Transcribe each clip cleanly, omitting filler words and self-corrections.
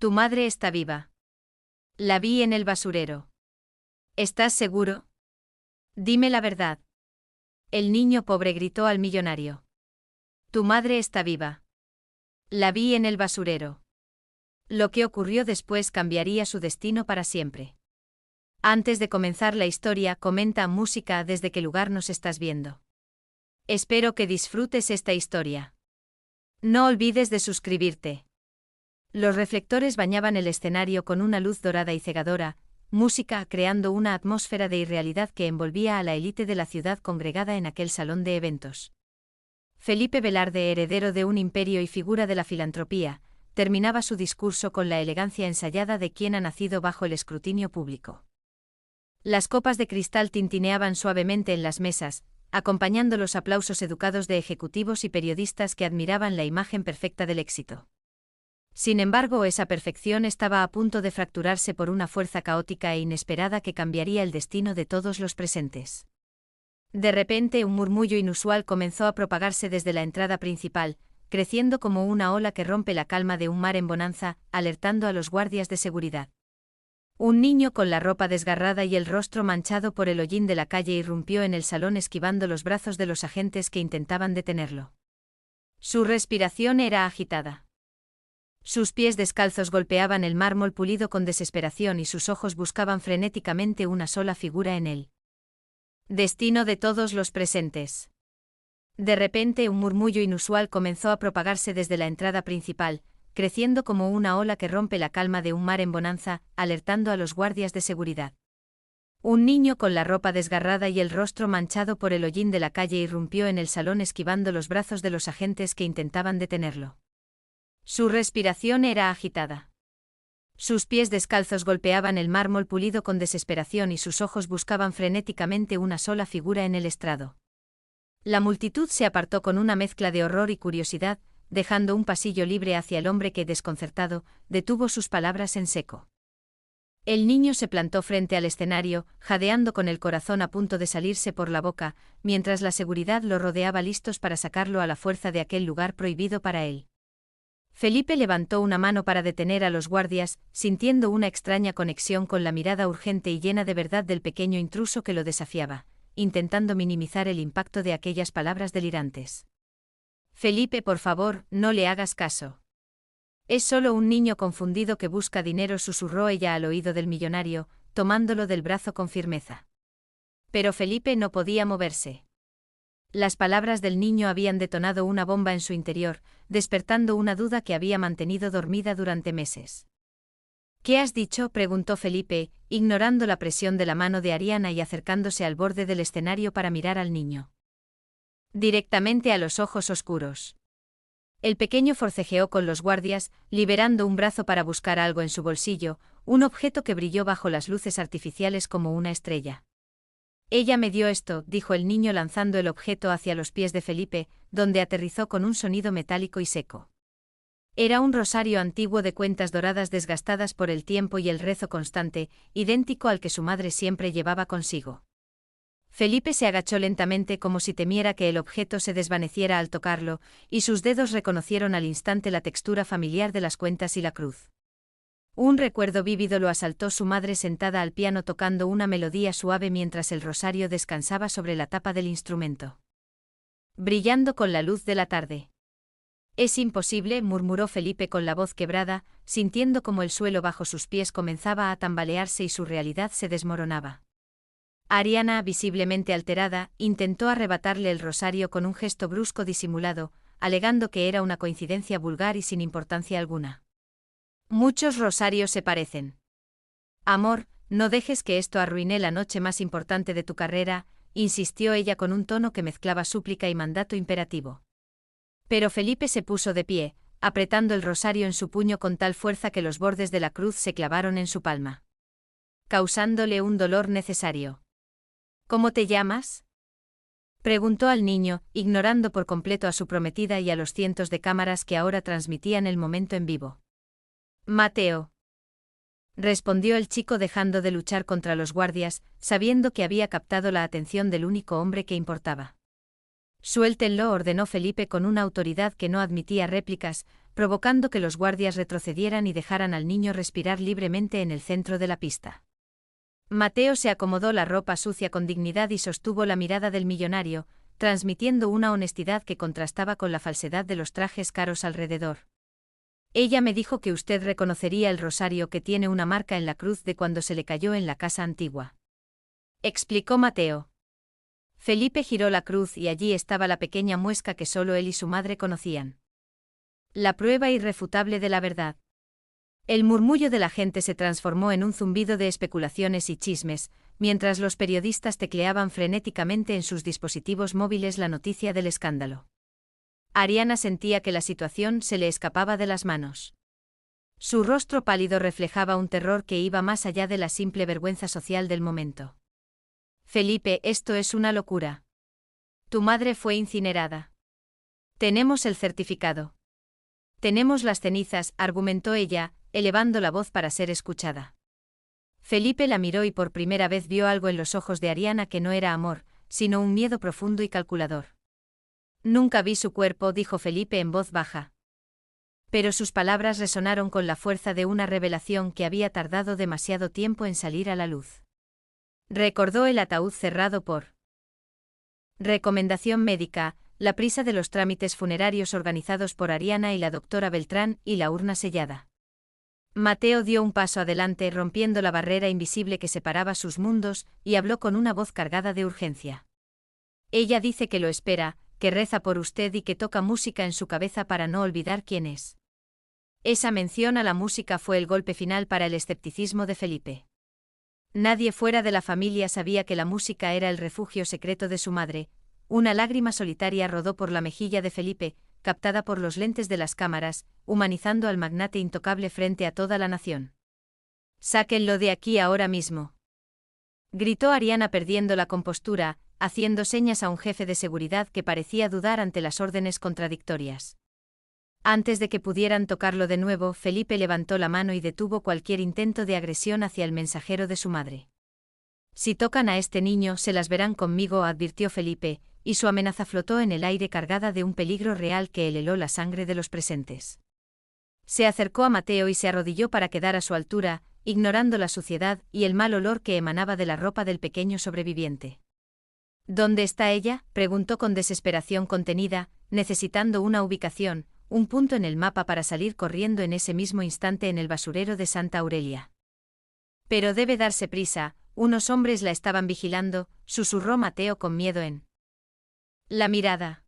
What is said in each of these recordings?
Tu madre está viva. La vi en el basurero. ¿Estás seguro? Dime la verdad. El niño pobre gritó al millonario. Tu madre está viva. La vi en el basurero. Lo que ocurrió después cambiaría su destino para siempre. Antes de comenzar la historia, comenta música desde qué lugar nos estás viendo. Espero que disfrutes esta historia. No olvides de suscribirte. Los reflectores bañaban el escenario con una luz dorada y cegadora, música creando una atmósfera de irrealidad que envolvía a la élite de la ciudad congregada en aquel salón de eventos. Felipe Velarde, heredero de un imperio y figura de la filantropía, terminaba su discurso con la elegancia ensayada de quien ha nacido bajo el escrutinio público. Las copas de cristal tintineaban suavemente en las mesas, acompañando los aplausos educados de ejecutivos y periodistas que admiraban la imagen perfecta del éxito. Sin embargo, esa perfección estaba a punto de fracturarse por una fuerza caótica e inesperada que cambiaría el destino de todos los presentes. De repente, un murmullo inusual comenzó a propagarse desde la entrada principal, creciendo como una ola que rompe la calma de un mar en bonanza, alertando a los guardias de seguridad. Un niño con la ropa desgarrada y el rostro manchado por el hollín de la calle irrumpió en el salón esquivando los brazos de los agentes que intentaban detenerlo. Su respiración era agitada. Sus pies descalzos golpeaban el mármol pulido con desesperación y sus ojos buscaban frenéticamente una sola figura en él. Destino de todos los presentes. De repente, un murmullo inusual comenzó a propagarse desde la entrada principal, creciendo como una ola que rompe la calma de un mar en bonanza, alertando a los guardias de seguridad. Un niño con la ropa desgarrada y el rostro manchado por el hollín de la calle irrumpió en el salón esquivando los brazos de los agentes que intentaban detenerlo. Su respiración era agitada. Sus pies descalzos golpeaban el mármol pulido con desesperación y sus ojos buscaban frenéticamente una sola figura en el estrado. La multitud se apartó con una mezcla de horror y curiosidad, dejando un pasillo libre hacia el hombre que, desconcertado, detuvo sus palabras en seco. El niño se plantó frente al escenario, jadeando con el corazón a punto de salirse por la boca, mientras la seguridad lo rodeaba listos para sacarlo a la fuerza de aquel lugar prohibido para él. Felipe levantó una mano para detener a los guardias, sintiendo una extraña conexión con la mirada urgente y llena de verdad del pequeño intruso que lo desafiaba, intentando minimizar el impacto de aquellas palabras delirantes. Felipe, por favor, no le hagas caso. Es solo un niño confundido que busca dinero, susurró ella al oído del millonario, tomándolo del brazo con firmeza. Pero Felipe no podía moverse. Las palabras del niño habían detonado una bomba en su interior, despertando una duda que había mantenido dormida durante meses. ¿Qué has dicho?, preguntó Felipe, ignorando la presión de la mano de Ariana y acercándose al borde del escenario para mirar al niño directamente a los ojos oscuros. El pequeño forcejeó con los guardias, liberando un brazo para buscar algo en su bolsillo, un objeto que brilló bajo las luces artificiales como una estrella. Ella me dio esto, dijo el niño lanzando el objeto hacia los pies de Felipe, donde aterrizó con un sonido metálico y seco. Era un rosario antiguo de cuentas doradas desgastadas por el tiempo y el rezo constante, idéntico al que su madre siempre llevaba consigo. Felipe se agachó lentamente como si temiera que el objeto se desvaneciera al tocarlo, y sus dedos reconocieron al instante la textura familiar de las cuentas y la cruz. Un recuerdo vívido lo asaltó, su madre sentada al piano tocando una melodía suave mientras el rosario descansaba sobre la tapa del instrumento, brillando con la luz de la tarde. Es imposible, murmuró Felipe con la voz quebrada, sintiendo como el suelo bajo sus pies comenzaba a tambalearse y su realidad se desmoronaba. Ariana, visiblemente alterada, intentó arrebatarle el rosario con un gesto brusco disimulado, alegando que era una coincidencia vulgar y sin importancia alguna. Muchos rosarios se parecen. Amor, no dejes que esto arruine la noche más importante de tu carrera, insistió ella con un tono que mezclaba súplica y mandato imperativo. Pero Felipe se puso de pie, apretando el rosario en su puño con tal fuerza que los bordes de la cruz se clavaron en su palma, causándole un dolor necesario. ¿Cómo te llamas?, preguntó al niño, ignorando por completo a su prometida y a los cientos de cámaras que ahora transmitían el momento en vivo. Mateo, respondió el chico dejando de luchar contra los guardias, sabiendo que había captado la atención del único hombre que importaba. Suéltenlo, ordenó Felipe con una autoridad que no admitía réplicas, provocando que los guardias retrocedieran y dejaran al niño respirar libremente en el centro de la pista. Mateo se acomodó la ropa sucia con dignidad y sostuvo la mirada del millonario, transmitiendo una honestidad que contrastaba con la falsedad de los trajes caros alrededor. Ella me dijo que usted reconocería el rosario que tiene una marca en la cruz de cuando se le cayó en la casa antigua. Explicó Mateo. Felipe giró la cruz y allí estaba la pequeña muesca que solo él y su madre conocían. La prueba irrefutable de la verdad. El murmullo de la gente se transformó en un zumbido de especulaciones y chismes, mientras los periodistas tecleaban frenéticamente en sus dispositivos móviles la noticia del escándalo. Ariana sentía que la situación se le escapaba de las manos. Su rostro pálido reflejaba un terror que iba más allá de la simple vergüenza social del momento. Felipe, esto es una locura. Tu madre fue incinerada. Tenemos el certificado. Tenemos las cenizas, argumentó ella, elevando la voz para ser escuchada. Felipe la miró y por primera vez vio algo en los ojos de Ariana que no era amor, sino un miedo profundo y calculador. Nunca vi su cuerpo, dijo Felipe en voz baja. Pero sus palabras resonaron con la fuerza de una revelación que había tardado demasiado tiempo en salir a la luz. Recordó el ataúd cerrado por recomendación médica, la prisa de los trámites funerarios organizados por Ariana y la doctora Beltrán y la urna sellada. Mateo dio un paso adelante rompiendo la barrera invisible que separaba sus mundos y habló con una voz cargada de urgencia. Ella dice que lo espera, que reza por usted y que toca música en su cabeza para no olvidar quién es. Esa mención a la música fue el golpe final para el escepticismo de Felipe. Nadie fuera de la familia sabía que la música era el refugio secreto de su madre. Una lágrima solitaria rodó por la mejilla de Felipe, captada por los lentes de las cámaras, humanizando al magnate intocable frente a toda la nación. «Sáquenlo de aquí ahora mismo», gritó Ariana perdiendo la compostura, haciendo señas a un jefe de seguridad que parecía dudar ante las órdenes contradictorias. Antes de que pudieran tocarlo de nuevo, Felipe levantó la mano y detuvo cualquier intento de agresión hacia el mensajero de su madre. «Si tocan a este niño, se las verán conmigo», advirtió Felipe, y su amenaza flotó en el aire cargada de un peligro real que heló la sangre de los presentes. Se acercó a Mateo y se arrodilló para quedar a su altura, ignorando la suciedad y el mal olor que emanaba de la ropa del pequeño sobreviviente. «¿Dónde está ella?», preguntó con desesperación contenida, necesitando una ubicación, un punto en el mapa para salir corriendo en ese mismo instante en el basurero de Santa Aurelia. «Pero debe darse prisa, unos hombres la estaban vigilando», susurró Mateo con miedo en la mirada.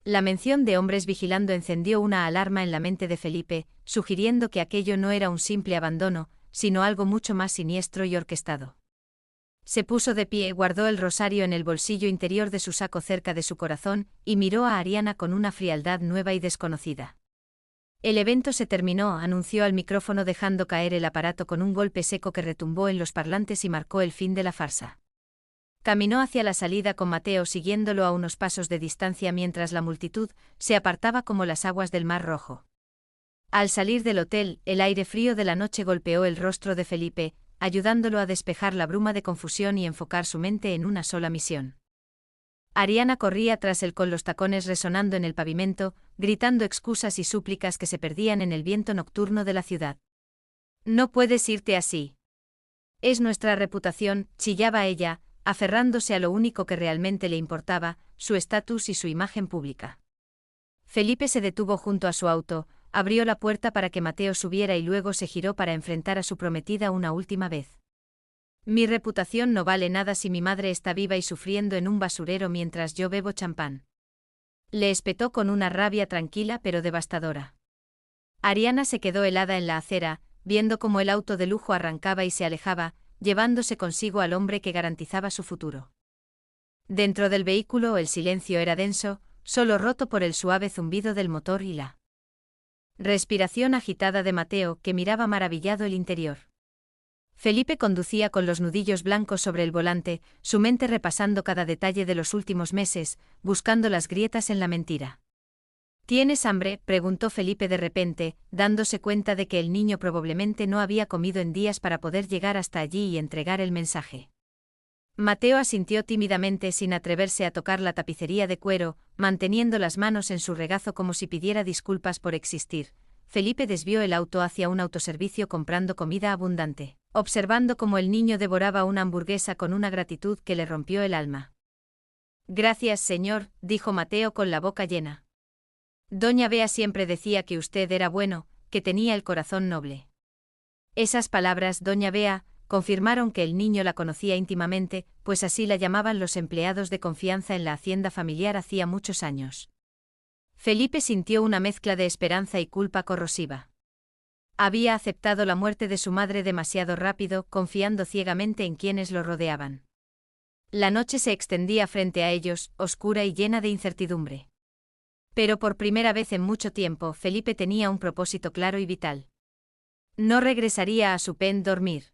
La mención de hombres vigilando encendió una alarma en la mente de Felipe, sugiriendo que aquello no era un simple abandono, sino algo mucho más siniestro y orquestado. Se puso de pie, guardó el rosario en el bolsillo interior de su saco cerca de su corazón, y miró a Ariana con una frialdad nueva y desconocida. «El evento se terminó», anunció al micrófono dejando caer el aparato con un golpe seco que retumbó en los parlantes y marcó el fin de la farsa. Caminó hacia la salida con Mateo siguiéndolo a unos pasos de distancia mientras la multitud se apartaba como las aguas del Mar Rojo. Al salir del hotel, el aire frío de la noche golpeó el rostro de Felipe, ayudándolo a despejar la bruma de confusión y enfocar su mente en una sola misión. Ariana corría tras él con los tacones resonando en el pavimento, gritando excusas y súplicas que se perdían en el viento nocturno de la ciudad. «No puedes irte así. Es nuestra reputación», chillaba ella, aferrándose a lo único que realmente le importaba, su estatus y su imagen pública. Felipe se detuvo junto a su auto, abrió la puerta para que Mateo subiera y luego se giró para enfrentar a su prometida una última vez. «Mi reputación no vale nada si mi madre está viva y sufriendo en un basurero mientras yo bebo champán», le espetó con una rabia tranquila pero devastadora. Ariana se quedó helada en la acera, viendo cómo el auto de lujo arrancaba y se alejaba, llevándose consigo al hombre que garantizaba su futuro. Dentro del vehículo el silencio era denso, solo roto por el suave zumbido del motor y la respiración agitada de Mateo, que miraba maravillado el interior. Felipe conducía con los nudillos blancos sobre el volante, su mente repasando cada detalle de los últimos meses, buscando las grietas en la mentira. «¿Tienes hambre?», preguntó Felipe de repente, dándose cuenta de que el niño probablemente no había comido en días para poder llegar hasta allí y entregar el mensaje. Mateo asintió tímidamente sin atreverse a tocar la tapicería de cuero, manteniendo las manos en su regazo como si pidiera disculpas por existir. Felipe desvió el auto hacia un autoservicio comprando comida abundante, observando cómo el niño devoraba una hamburguesa con una gratitud que le rompió el alma. Gracias, señor, dijo Mateo con la boca llena. Doña Bea siempre decía que usted era bueno, que tenía el corazón noble. Esas palabras, doña Bea, confirmaron que el niño la conocía íntimamente, pues así la llamaban los empleados de confianza en la hacienda familiar hacía muchos años. Felipe sintió una mezcla de esperanza y culpa corrosiva. Había aceptado la muerte de su madre demasiado rápido, confiando ciegamente en quienes lo rodeaban. La noche se extendía frente a ellos, oscura y llena de incertidumbre. Pero por primera vez en mucho tiempo, Felipe tenía un propósito claro y vital. No regresaría a su pen dormir.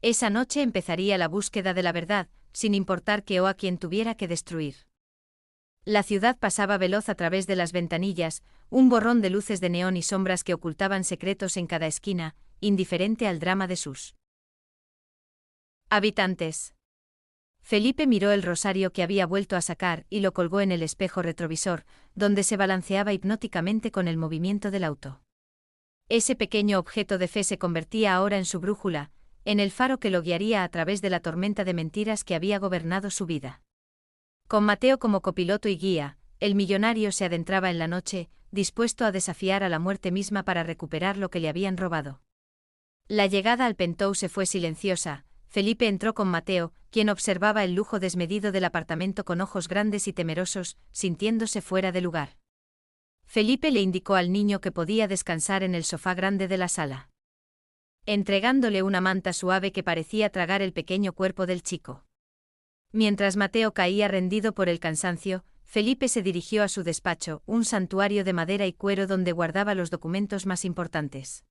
Esa noche empezaría la búsqueda de la verdad, sin importar qué o a quién tuviera que destruir. La ciudad pasaba veloz a través de las ventanillas, un borrón de luces de neón y sombras que ocultaban secretos en cada esquina, indiferente al drama de sus habitantes. Felipe miró el rosario que había vuelto a sacar y lo colgó en el espejo retrovisor, donde se balanceaba hipnóticamente con el movimiento del auto. Ese pequeño objeto de fe se convertía ahora en su brújula, en el faro que lo guiaría a través de la tormenta de mentiras que había gobernado su vida. Con Mateo como copiloto y guía, el millonario se adentraba en la noche, dispuesto a desafiar a la muerte misma para recuperar lo que le habían robado. La llegada al penthouse fue silenciosa. Felipe entró con Mateo, quien observaba el lujo desmedido del apartamento con ojos grandes y temerosos, sintiéndose fuera de lugar. Felipe le indicó al niño que podía descansar en el sofá grande de la sala, entregándole una manta suave que parecía tragar el pequeño cuerpo del chico. Mientras Mateo caía rendido por el cansancio, Felipe se dirigió a su despacho, un santuario de madera y cuero donde guardaba los documentos más importantes.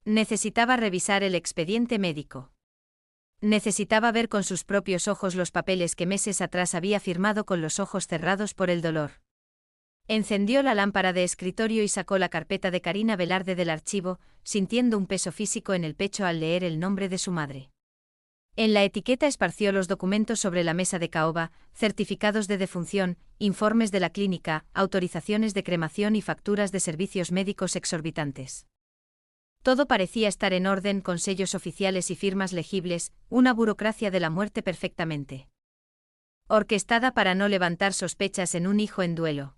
Necesitaba revisar el expediente médico. Necesitaba ver con sus propios ojos los papeles que meses atrás había firmado con los ojos cerrados por el dolor. Encendió la lámpara de escritorio y sacó la carpeta de Karina Velarde del archivo, sintiendo un peso físico en el pecho al leer el nombre de su madre. En la etiqueta esparció los documentos sobre la mesa de caoba, certificados de defunción, informes de la clínica, autorizaciones de cremación y facturas de servicios médicos exorbitantes. Todo parecía estar en orden con sellos oficiales y firmas legibles, una burocracia de la muerte perfectamente orquestada para no levantar sospechas en un hijo en duelo.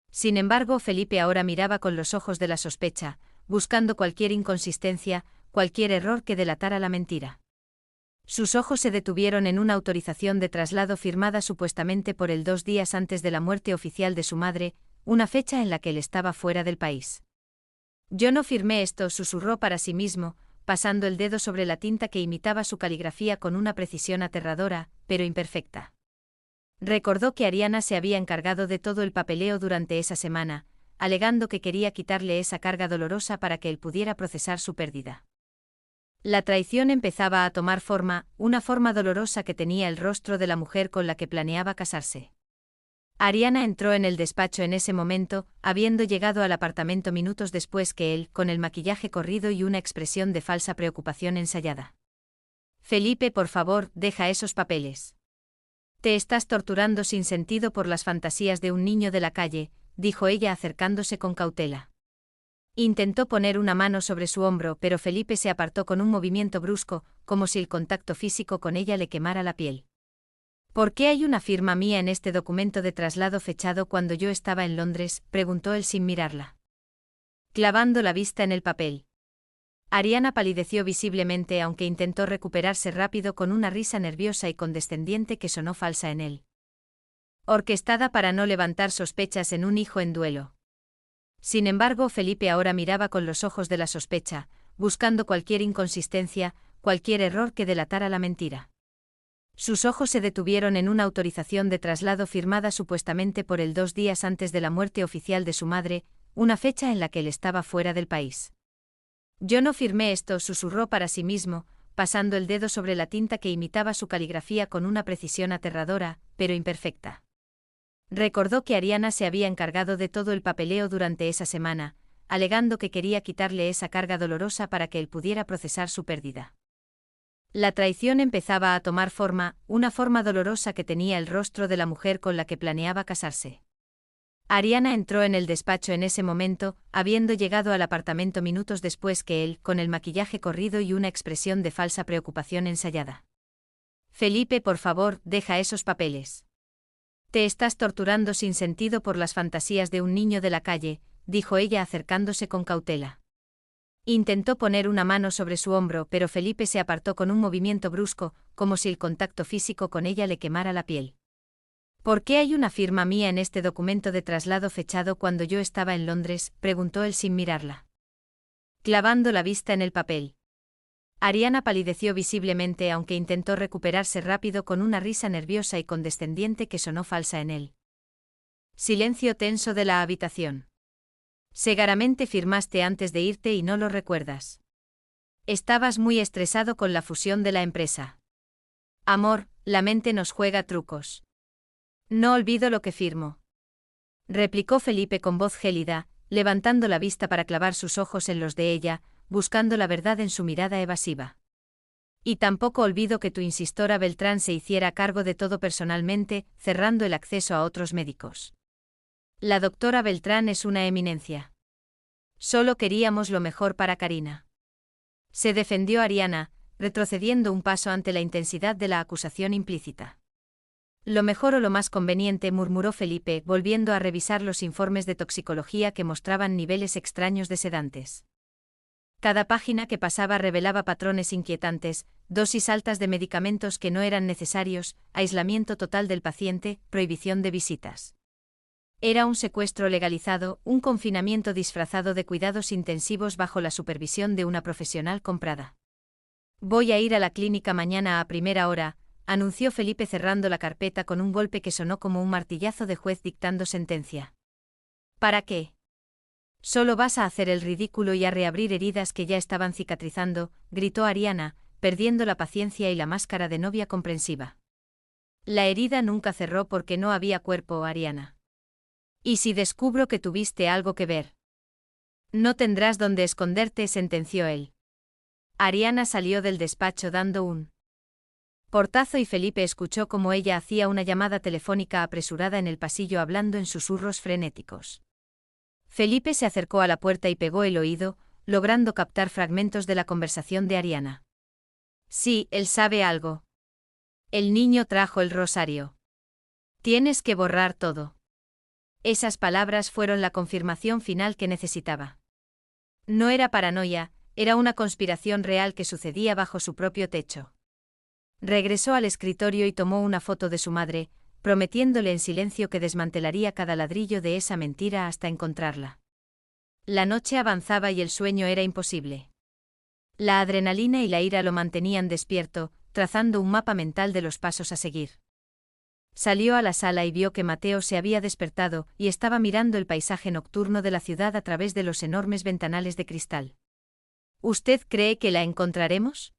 Sin embargo, Felipe ahora miraba con los ojos de la sospecha, buscando cualquier inconsistencia, cualquier error que delatara la mentira. Sus ojos se detuvieron en una autorización de traslado firmada supuestamente por él 2 días antes de la muerte oficial de su madre, una fecha en la que él estaba fuera del país. Yo no firmé esto, susurró para sí mismo, pasando el dedo sobre la tinta que imitaba su caligrafía con una precisión aterradora, pero imperfecta. Recordó que Ariana se había encargado de todo el papeleo durante esa semana, alegando que quería quitarle esa carga dolorosa para que él pudiera procesar su pérdida. La traición empezaba a tomar forma, una forma dolorosa que tenía el rostro de la mujer con la que planeaba casarse. Ariana entró en el despacho en ese momento, habiendo llegado al apartamento minutos después que él, con el maquillaje corrido y una expresión de falsa preocupación ensayada. Felipe, por favor, deja esos papeles. Te estás torturando sin sentido por las fantasías de un niño de la calle, dijo ella acercándose con cautela. Intentó poner una mano sobre su hombro, pero Felipe se apartó con un movimiento brusco, como si el contacto físico con ella le quemara la piel. ¿Por qué hay una firma mía en este documento de traslado fechado cuando yo estaba en Londres?, preguntó él sin mirarla, clavando la vista en el papel. Ariana palideció visiblemente aunque intentó recuperarse rápido con una risa nerviosa y condescendiente que sonó falsa en él. Orquestada para no levantar sospechas en un hijo en duelo. Sin embargo, Felipe ahora miraba con los ojos de la sospecha, buscando cualquier inconsistencia, cualquier error que delatara la mentira. Sus ojos se detuvieron en una autorización de traslado firmada supuestamente por él 2 días antes de la muerte oficial de su madre, una fecha en la que él estaba fuera del país. Yo no firmé esto, susurró para sí mismo, pasando el dedo sobre la tinta que imitaba su caligrafía con una precisión aterradora, pero imperfecta. Recordó que Ariana se había encargado de todo el papeleo durante esa semana, alegando que quería quitarle esa carga dolorosa para que él pudiera procesar su pérdida. La traición empezaba a tomar forma, una forma dolorosa que tenía el rostro de la mujer con la que planeaba casarse. Ariana entró en el despacho en ese momento, habiendo llegado al apartamento minutos después que él, con el maquillaje corrido y una expresión de falsa preocupación ensayada. Felipe, por favor, deja esos papeles. Te estás torturando sin sentido por las fantasías de un niño de la calle, dijo ella acercándose con cautela. Intentó poner una mano sobre su hombro, pero Felipe se apartó con un movimiento brusco, como si el contacto físico con ella le quemara la piel. ¿Por qué hay una firma mía en este documento de traslado fechado cuando yo estaba en Londres?, preguntó él sin mirarla. Clavando la vista en el papel. Ariana palideció visiblemente aunque intentó recuperarse rápido con una risa nerviosa y condescendiente que sonó falsa en él. Silencio tenso de la habitación. Seguramente firmaste antes de irte y no lo recuerdas. Estabas muy estresado con la fusión de la empresa. Amor, la mente nos juega trucos. No olvido lo que firmo. Replicó Felipe con voz gélida, levantando la vista para clavar sus ojos en los de ella, buscando la verdad en su mirada evasiva. Y tampoco olvido que tu insistora Beltrán se hiciera cargo de todo personalmente, cerrando el acceso a otros médicos. La doctora Beltrán es una eminencia. Solo queríamos lo mejor para Karina. Se defendió Ariana, retrocediendo un paso ante la intensidad de la acusación implícita. Lo mejor o lo más conveniente, murmuró Felipe, volviendo a revisar los informes de toxicología que mostraban niveles extraños de sedantes. Cada página que pasaba revelaba patrones inquietantes, dosis altas de medicamentos que no eran necesarios, aislamiento total del paciente, prohibición de visitas. Era un secuestro legalizado, un confinamiento disfrazado de cuidados intensivos bajo la supervisión de una profesional comprada. Voy a ir a la clínica mañana a primera hora, anunció Felipe cerrando la carpeta con un golpe que sonó como un martillazo de juez dictando sentencia. ¿Para qué? Solo vas a hacer el ridículo y a reabrir heridas que ya estaban cicatrizando, gritó Ariana, perdiendo la paciencia y la máscara de novia comprensiva. La herida nunca cerró porque no había cuerpo, Ariana. ¿Y si descubro que tuviste algo que ver? No tendrás dónde esconderte, sentenció él. Ariana salió del despacho dando un portazo y Felipe escuchó cómo ella hacía una llamada telefónica apresurada en el pasillo hablando en susurros frenéticos. Felipe se acercó a la puerta y pegó el oído, logrando captar fragmentos de la conversación de Ariana. Sí, él sabe algo. El niño trajo el rosario. Tienes que borrar todo. Esas palabras fueron la confirmación final que necesitaba. No era paranoia, era una conspiración real que sucedía bajo su propio techo. Regresó al escritorio y tomó una foto de su madre, prometiéndole en silencio que desmantelaría cada ladrillo de esa mentira hasta encontrarla. La noche avanzaba y el sueño era imposible. La adrenalina y la ira lo mantenían despierto, trazando un mapa mental de los pasos a seguir. Salió a la sala y vio que Mateo se había despertado y estaba mirando el paisaje nocturno de la ciudad a través de los enormes ventanales de cristal. ¿Usted cree que la encontraremos?,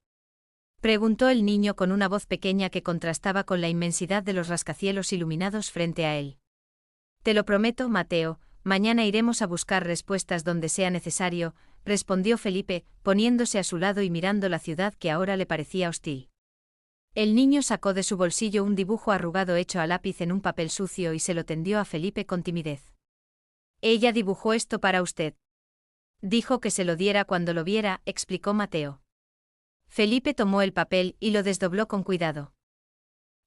preguntó el niño con una voz pequeña que contrastaba con la inmensidad de los rascacielos iluminados frente a él. Te lo prometo, Mateo, mañana iremos a buscar respuestas donde sea necesario, respondió Felipe, poniéndose a su lado y mirando la ciudad que ahora le parecía hostil. El niño sacó de su bolsillo un dibujo arrugado hecho a lápiz en un papel sucio y se lo tendió a Felipe con timidez. Ella dibujó esto para usted. Dijo que se lo diera cuando lo viera, explicó Mateo. Felipe tomó el papel y lo desdobló con cuidado.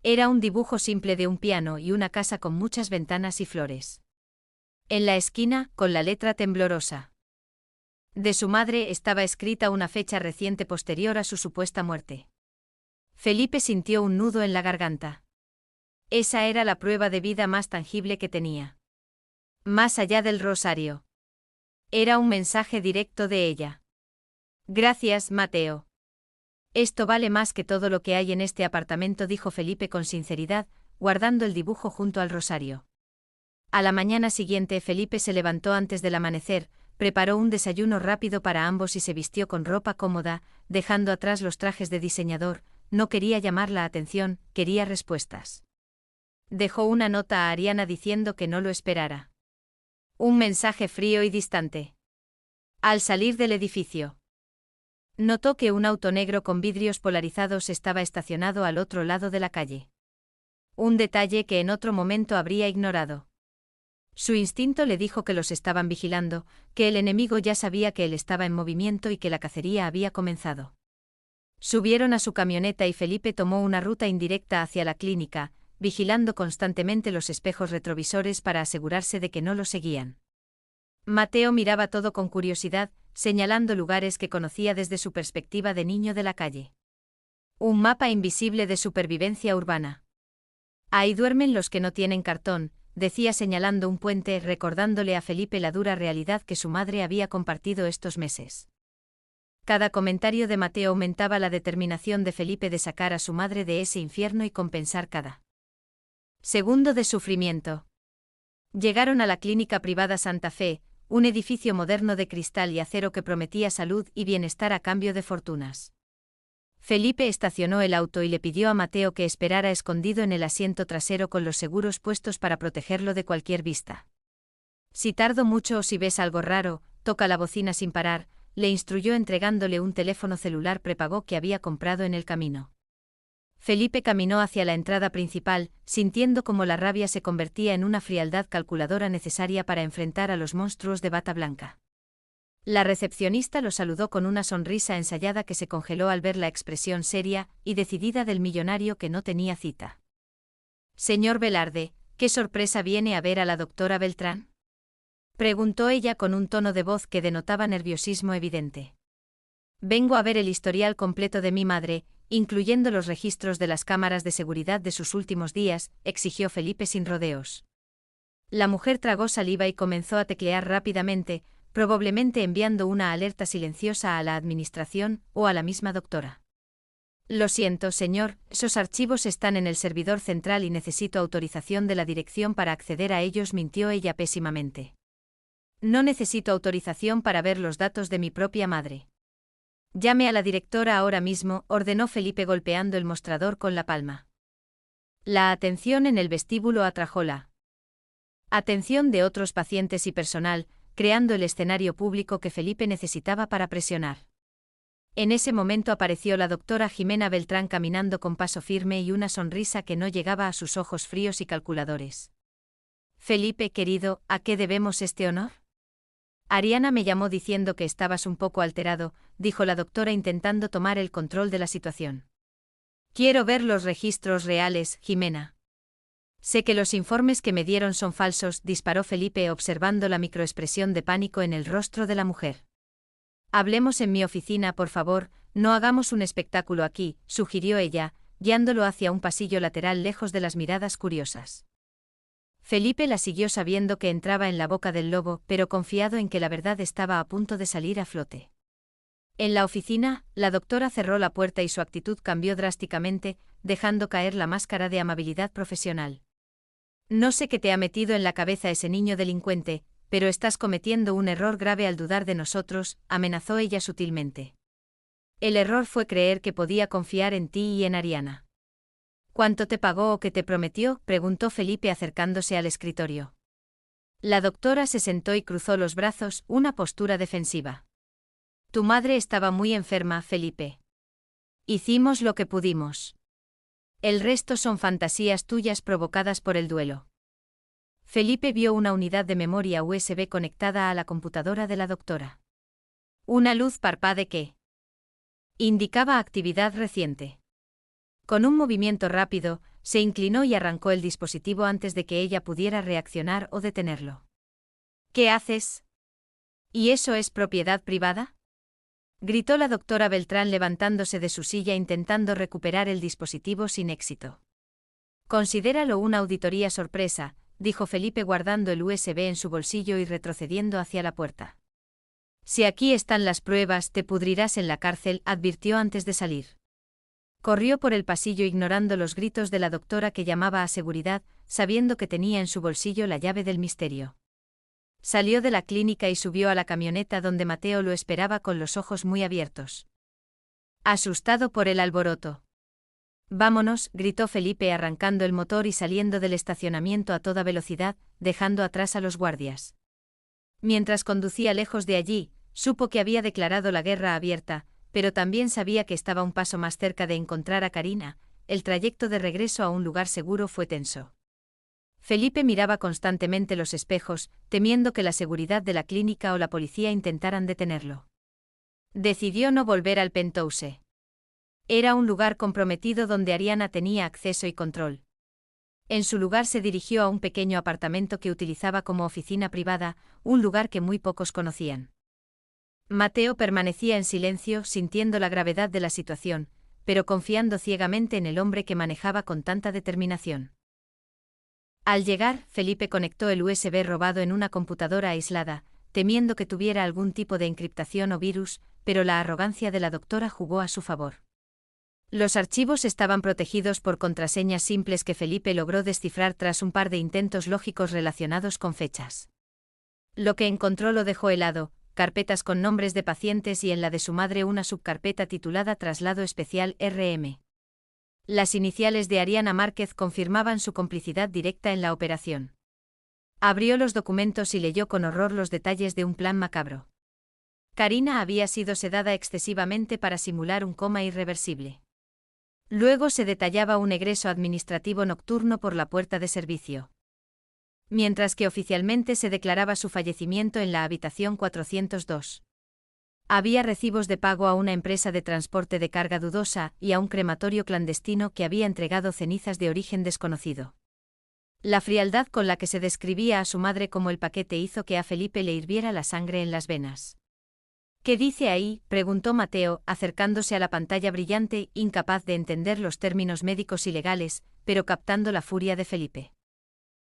Era un dibujo simple de un piano y una casa con muchas ventanas y flores. En la esquina, con la letra temblorosa de su madre, estaba escrita una fecha reciente posterior a su supuesta muerte. Felipe sintió un nudo en la garganta. Esa era la prueba de vida más tangible que tenía. Más allá del rosario. Era un mensaje directo de ella. Gracias, Mateo. Esto vale más que todo lo que hay en este apartamento, dijo Felipe con sinceridad, guardando el dibujo junto al rosario. A la mañana siguiente Felipe se levantó antes del amanecer, preparó un desayuno rápido para ambos y se vistió con ropa cómoda, dejando atrás los trajes de diseñador. No quería llamar la atención, quería respuestas. Dejó una nota a Ariana diciendo que no lo esperara. Un mensaje frío y distante. Al salir del edificio. Notó que un auto negro con vidrios polarizados estaba estacionado al otro lado de la calle. Un detalle que en otro momento habría ignorado. Su instinto le dijo que los estaban vigilando, que el enemigo ya sabía que él estaba en movimiento y que la cacería había comenzado. Subieron a su camioneta y Felipe tomó una ruta indirecta hacia la clínica, vigilando constantemente los espejos retrovisores para asegurarse de que no lo seguían. Mateo miraba todo con curiosidad, señalando lugares que conocía desde su perspectiva de niño de la calle. Un mapa invisible de supervivencia urbana. Ahí duermen los que no tienen cartón, decía señalando un puente, recordándole a Felipe la dura realidad que su madre había compartido estos meses. Cada comentario de Mateo aumentaba la determinación de Felipe de sacar a su madre de ese infierno y compensar cada segundo de sufrimiento. Llegaron a la clínica privada Santa Fe, un edificio moderno de cristal y acero que prometía salud y bienestar a cambio de fortunas. Felipe estacionó el auto y le pidió a Mateo que esperara escondido en el asiento trasero con los seguros puestos para protegerlo de cualquier vista. Si tardo mucho o si ves algo raro, toca la bocina sin parar, le instruyó entregándole un teléfono celular prepago que había comprado en el camino. Felipe caminó hacia la entrada principal, sintiendo cómo la rabia se convertía en una frialdad calculadora necesaria para enfrentar a los monstruos de bata blanca. La recepcionista lo saludó con una sonrisa ensayada que se congeló al ver la expresión seria y decidida del millonario que no tenía cita. «Señor Velarde, ¿qué sorpresa viene a ver a la doctora Beltrán?», preguntó ella con un tono de voz que denotaba nerviosismo evidente. «Vengo a ver el historial completo de mi madre, incluyendo los registros de las cámaras de seguridad de sus últimos días», exigió Felipe sin rodeos. La mujer tragó saliva y comenzó a teclear rápidamente, probablemente enviando una alerta silenciosa a la administración o a la misma doctora. «Lo siento, señor, esos archivos están en el servidor central y necesito autorización de la dirección para acceder a ellos», mintió ella pésimamente. «No necesito autorización para ver los datos de mi propia madre». «Llame a la directora ahora mismo», ordenó Felipe golpeando el mostrador con la palma. La atención en el vestíbulo atrajo la atención de otros pacientes y personal, creando el escenario público que Felipe necesitaba para presionar. En ese momento apareció la doctora Jimena Beltrán caminando con paso firme y una sonrisa que no llegaba a sus ojos fríos y calculadores. «Felipe, querido, ¿a qué debemos este honor?». «Ariana me llamó diciendo que estabas un poco alterado», dijo la doctora intentando tomar el control de la situación. «Quiero ver los registros reales, Jimena». «Sé que los informes que me dieron son falsos», disparó Felipe observando la microexpresión de pánico en el rostro de la mujer. «Hablemos en mi oficina, por favor, no hagamos un espectáculo aquí», sugirió ella, guiándolo hacia un pasillo lateral lejos de las miradas curiosas. Felipe la siguió sabiendo que entraba en la boca del lobo, pero confiado en que la verdad estaba a punto de salir a flote. En la oficina, la doctora cerró la puerta y su actitud cambió drásticamente, dejando caer la máscara de amabilidad profesional. «No sé qué te ha metido en la cabeza ese niño delincuente, pero estás cometiendo un error grave al dudar de nosotros», amenazó ella sutilmente. «El error fue creer que podía confiar en ti y en Ariana». «¿Cuánto te pagó o qué te prometió?», preguntó Felipe acercándose al escritorio. La doctora se sentó y cruzó los brazos, una postura defensiva. «Tu madre estaba muy enferma, Felipe. Hicimos lo que pudimos. El resto son fantasías tuyas provocadas por el duelo». Felipe vio una unidad de memoria USB conectada a la computadora de la doctora. Una luz parpadea que indicaba actividad reciente. Con un movimiento rápido, se inclinó y arrancó el dispositivo antes de que ella pudiera reaccionar o detenerlo. «¿Qué haces? ¿Y eso es propiedad privada?», gritó la doctora Beltrán levantándose de su silla intentando recuperar el dispositivo sin éxito. «Considéralo una auditoría sorpresa», dijo Felipe guardando el USB en su bolsillo y retrocediendo hacia la puerta. «Si aquí están las pruebas, te pudrirás en la cárcel», advirtió antes de salir. Corrió por el pasillo ignorando los gritos de la doctora que llamaba a seguridad, sabiendo que tenía en su bolsillo la llave del misterio. Salió de la clínica y subió a la camioneta donde Mateo lo esperaba con los ojos muy abiertos. Asustado por el alboroto. «Vámonos», gritó Felipe arrancando el motor y saliendo del estacionamiento a toda velocidad, dejando atrás a los guardias. Mientras conducía lejos de allí, supo que había declarado la guerra abierta, pero también sabía que estaba un paso más cerca de encontrar a Karina. El trayecto de regreso a un lugar seguro fue tenso. Felipe miraba constantemente los espejos, temiendo que la seguridad de la clínica o la policía intentaran detenerlo. Decidió no volver al penthouse. Era un lugar comprometido donde Ariana tenía acceso y control. En su lugar se dirigió a un pequeño apartamento que utilizaba como oficina privada, un lugar que muy pocos conocían. Mateo permanecía en silencio, sintiendo la gravedad de la situación, pero confiando ciegamente en el hombre que manejaba con tanta determinación. Al llegar, Felipe conectó el USB robado en una computadora aislada, temiendo que tuviera algún tipo de encriptación o virus, pero la arrogancia de la doctora jugó a su favor. Los archivos estaban protegidos por contraseñas simples que Felipe logró descifrar tras un par de intentos lógicos relacionados con fechas. Lo que encontró lo dejó helado: carpetas con nombres de pacientes y en la de su madre una subcarpeta titulada Traslado Especial RM. Las iniciales de Ariana Márquez confirmaban su complicidad directa en la operación. Abrió los documentos y leyó con horror los detalles de un plan macabro. Karina había sido sedada excesivamente para simular un coma irreversible. Luego se detallaba un egreso administrativo nocturno por la puerta de servicio. Mientras que oficialmente se declaraba su fallecimiento en la habitación 402. Había recibos de pago a una empresa de transporte de carga dudosa y a un crematorio clandestino que había entregado cenizas de origen desconocido. La frialdad con la que se describía a su madre como el paquete hizo que a Felipe le hirviera la sangre en las venas. ¿Qué dice ahí?, preguntó Mateo, acercándose a la pantalla brillante, incapaz de entender los términos médicos y legales, pero captando la furia de Felipe.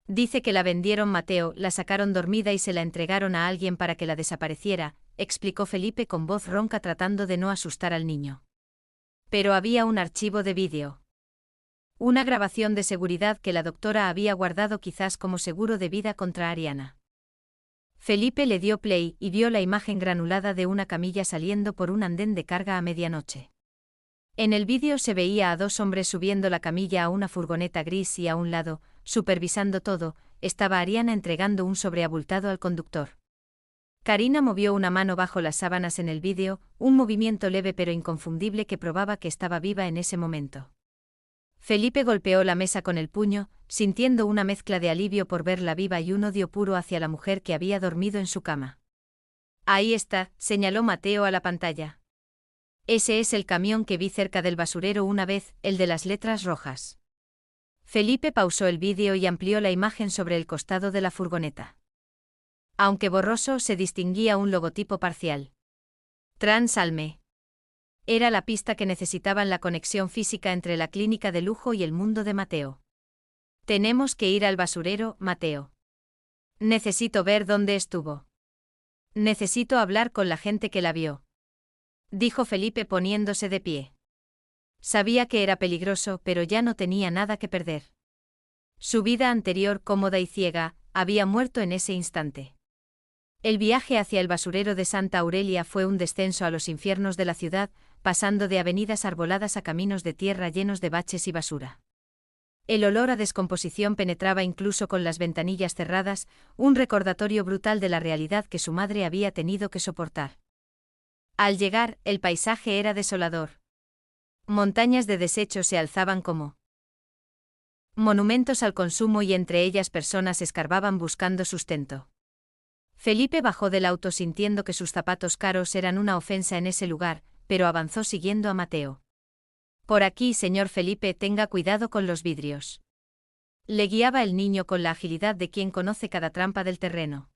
Dice que la vendieron, Mateo, la sacaron dormida y se la entregaron a alguien para que la desapareciera, explicó Felipe con voz ronca tratando de no asustar al niño. Pero había un archivo de vídeo. Una grabación de seguridad que la doctora había guardado quizás como seguro de vida contra Ariana. Felipe le dio play y vio la imagen granulada de una camilla saliendo por un andén de carga a medianoche. En el vídeo se veía a dos hombres subiendo la camilla a una furgoneta gris y a un lado, supervisando todo, estaba Ariana entregando un sobre abultado al conductor. Karina movió una mano bajo las sábanas en el vídeo, un movimiento leve pero inconfundible que probaba que estaba viva en ese momento. Felipe golpeó la mesa con el puño, sintiendo una mezcla de alivio por verla viva y un odio puro hacia la mujer que había dormido en su cama. Ahí está, señaló Mateo a la pantalla. Ese es el camión que vi cerca del basurero una vez, el de las letras rojas. Felipe pausó el vídeo y amplió la imagen sobre el costado de la furgoneta. Aunque borroso, se distinguía un logotipo parcial. Transalme. Era la pista que necesitaban, la conexión física entre la clínica de lujo y el mundo de Mateo. Tenemos que ir al basurero, Mateo. Necesito ver dónde estuvo. Necesito hablar con la gente que la vio, dijo Felipe poniéndose de pie. Sabía que era peligroso, pero ya no tenía nada que perder. Su vida anterior, cómoda y ciega, había muerto en ese instante. El viaje hacia el basurero de Santa Aurelia fue un descenso a los infiernos de la ciudad, pasando de avenidas arboladas a caminos de tierra llenos de baches y basura. El olor a descomposición penetraba incluso con las ventanillas cerradas, un recordatorio brutal de la realidad que su madre había tenido que soportar. Al llegar, el paisaje era desolador. Montañas de desechos se alzaban como monumentos al consumo y entre ellas personas escarbaban buscando sustento. Felipe bajó del auto sintiendo que sus zapatos caros eran una ofensa en ese lugar, pero avanzó siguiendo a Mateo. Por aquí, señor Felipe, tenga cuidado con los vidrios. Le guiaba el niño con la agilidad de quien conoce cada trampa del terreno.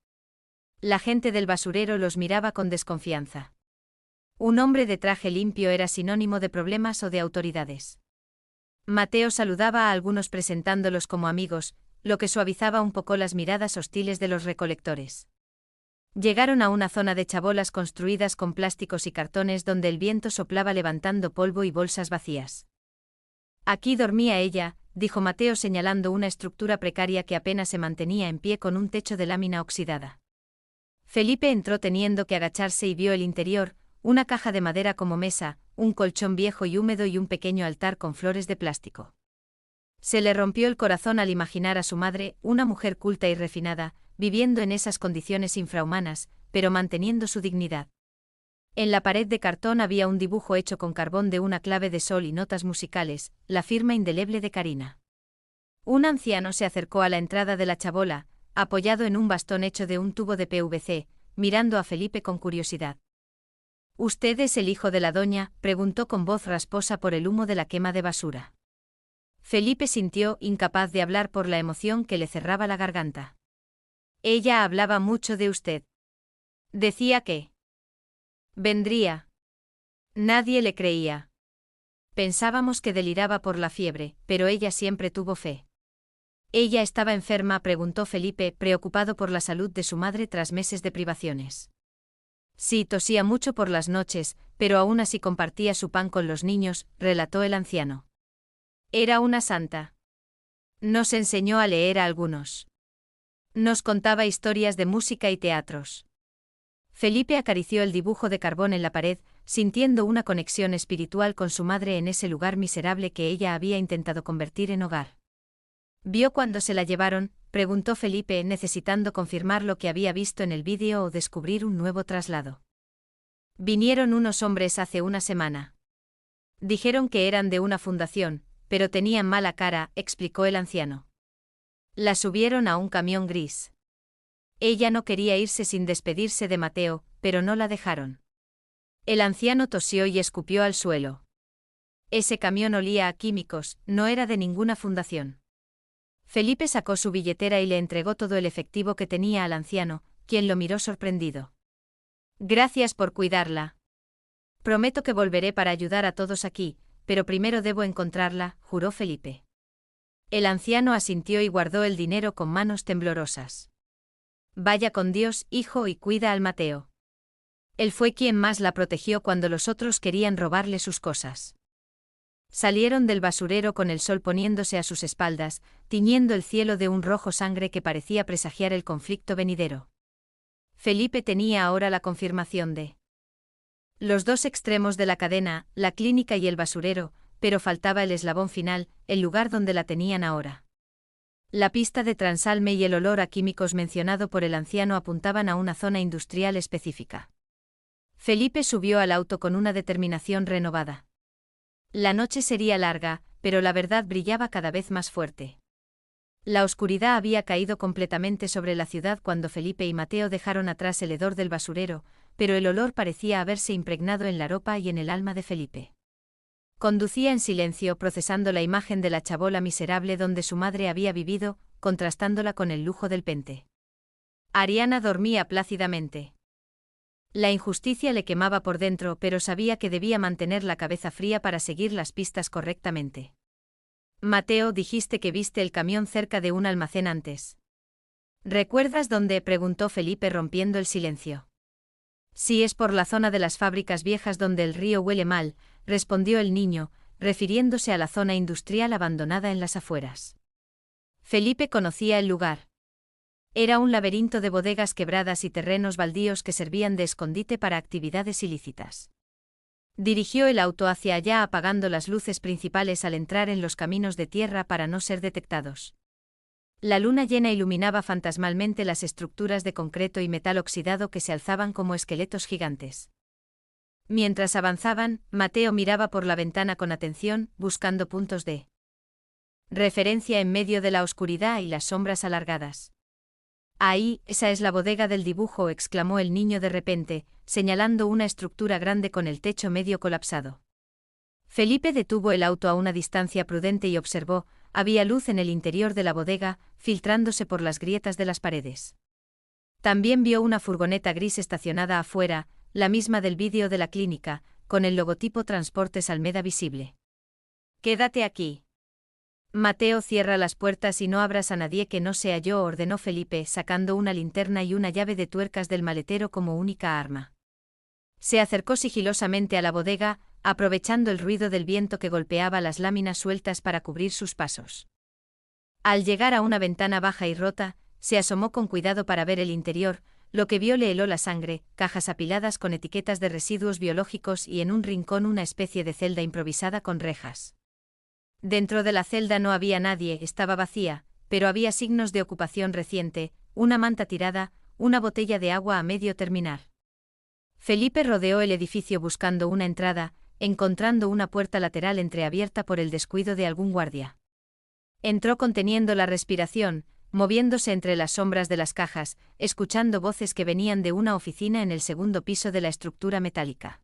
La gente del basurero los miraba con desconfianza. Un hombre de traje limpio era sinónimo de problemas o de autoridades. Mateo saludaba a algunos presentándolos como amigos, lo que suavizaba un poco las miradas hostiles de los recolectores. Llegaron a una zona de chabolas construidas con plásticos y cartones donde el viento soplaba levantando polvo y bolsas vacías. Aquí dormía ella, dijo Mateo señalando una estructura precaria que apenas se mantenía en pie con un techo de lámina oxidada. Felipe entró teniendo que agacharse y vio el interior, una caja de madera como mesa, un colchón viejo y húmedo y un pequeño altar con flores de plástico. Se le rompió el corazón al imaginar a su madre, una mujer culta y refinada, viviendo en esas condiciones infrahumanas, pero manteniendo su dignidad. En la pared de cartón había un dibujo hecho con carbón de una clave de sol y notas musicales, la firma indeleble de Karina. Un anciano se acercó a la entrada de la chabola, apoyado en un bastón hecho de un tubo de PVC, mirando a Felipe con curiosidad. —¿Usted es el hijo de la doña? —preguntó con voz rasposa por el humo de la quema de basura. Felipe sintió, incapaz de hablar por la emoción que le cerraba la garganta. Ella hablaba mucho de usted. Decía que vendría. Nadie le creía. Pensábamos que deliraba por la fiebre, pero ella siempre tuvo fe. ¿Ella estaba enferma?, preguntó Felipe, preocupado por la salud de su madre tras meses de privaciones. Sí, tosía mucho por las noches, pero aún así compartía su pan con los niños, relató el anciano. Era una santa. Nos enseñó a leer a algunos. Nos contaba historias de música y teatros. Felipe acarició el dibujo de carbón en la pared, sintiendo una conexión espiritual con su madre en ese lugar miserable que ella había intentado convertir en hogar. ¿Vio cuando se la llevaron?, preguntó Felipe, necesitando confirmar lo que había visto en el vídeo o descubrir un nuevo traslado. Vinieron unos hombres hace una semana. Dijeron que eran de una fundación, pero tenían mala cara, explicó el anciano. La subieron a un camión gris. Ella no quería irse sin despedirse de Mateo, pero no la dejaron. El anciano tosió y escupió al suelo. Ese camión olía a químicos, no era de ninguna fundación. Felipe sacó su billetera y le entregó todo el efectivo que tenía al anciano, quien lo miró sorprendido. Gracias por cuidarla. Prometo que volveré para ayudar a todos aquí, pero primero debo encontrarla, juró Felipe. El anciano asintió y guardó el dinero con manos temblorosas. Vaya con Dios, hijo, y cuida al Mateo. Él fue quien más la protegió cuando los otros querían robarle sus cosas. Salieron del basurero con el sol poniéndose a sus espaldas, tiñendo el cielo de un rojo sangre que parecía presagiar el conflicto venidero. Felipe tenía ahora la confirmación de los dos extremos de la cadena, la clínica y el basurero, pero faltaba el eslabón final, el lugar donde la tenían ahora. La pista de Transalme y el olor a químicos mencionado por el anciano apuntaban a una zona industrial específica. Felipe subió al auto con una determinación renovada. La noche sería larga, pero la verdad brillaba cada vez más fuerte. La oscuridad había caído completamente sobre la ciudad cuando Felipe y Mateo dejaron atrás el hedor del basurero, pero el olor parecía haberse impregnado en la ropa y en el alma de Felipe. Conducía en silencio, procesando la imagen de la chabola miserable donde su madre había vivido, contrastándola con el lujo del Pente. Ariana dormía plácidamente. La injusticia le quemaba por dentro, pero sabía que debía mantener la cabeza fría para seguir las pistas correctamente. Mateo, dijiste que viste el camión cerca de un almacén antes. ¿Recuerdas dónde?, preguntó Felipe rompiendo el silencio. Sí, es por la zona de las fábricas viejas donde el río huele mal, respondió el niño, refiriéndose a la zona industrial abandonada en las afueras. Felipe conocía el lugar. Era un laberinto de bodegas quebradas y terrenos baldíos que servían de escondite para actividades ilícitas. Dirigió el auto hacia allá apagando las luces principales al entrar en los caminos de tierra para no ser detectados. La luna llena iluminaba fantasmalmente las estructuras de concreto y metal oxidado que se alzaban como esqueletos gigantes. Mientras avanzaban, Mateo miraba por la ventana con atención, buscando puntos de referencia en medio de la oscuridad y las sombras alargadas. Ahí, esa es la bodega del dibujo, exclamó el niño de repente, señalando una estructura grande con el techo medio colapsado. Felipe detuvo el auto a una distancia prudente y observó, había luz en el interior de la bodega, filtrándose por las grietas de las paredes. También vio una furgoneta gris estacionada afuera, la misma del vídeo de la clínica, con el logotipo Transportes Almeda visible. Quédate aquí. Mateo, cierra las puertas y no abras a nadie que no sea yo, ordenó Felipe, sacando una linterna y una llave de tuercas del maletero como única arma. Se acercó sigilosamente a la bodega, aprovechando el ruido del viento que golpeaba las láminas sueltas para cubrir sus pasos. Al llegar a una ventana baja y rota, se asomó con cuidado para ver el interior. Lo que vio le heló la sangre, cajas apiladas con etiquetas de residuos biológicos y en un rincón una especie de celda improvisada con rejas. Dentro de la celda no había nadie, estaba vacía, pero había signos de ocupación reciente, una manta tirada, una botella de agua a medio terminar. Felipe rodeó el edificio buscando una entrada, encontrando una puerta lateral entreabierta por el descuido de algún guardia. Entró conteniendo la respiración, moviéndose entre las sombras de las cajas, escuchando voces que venían de una oficina en el segundo piso de la estructura metálica.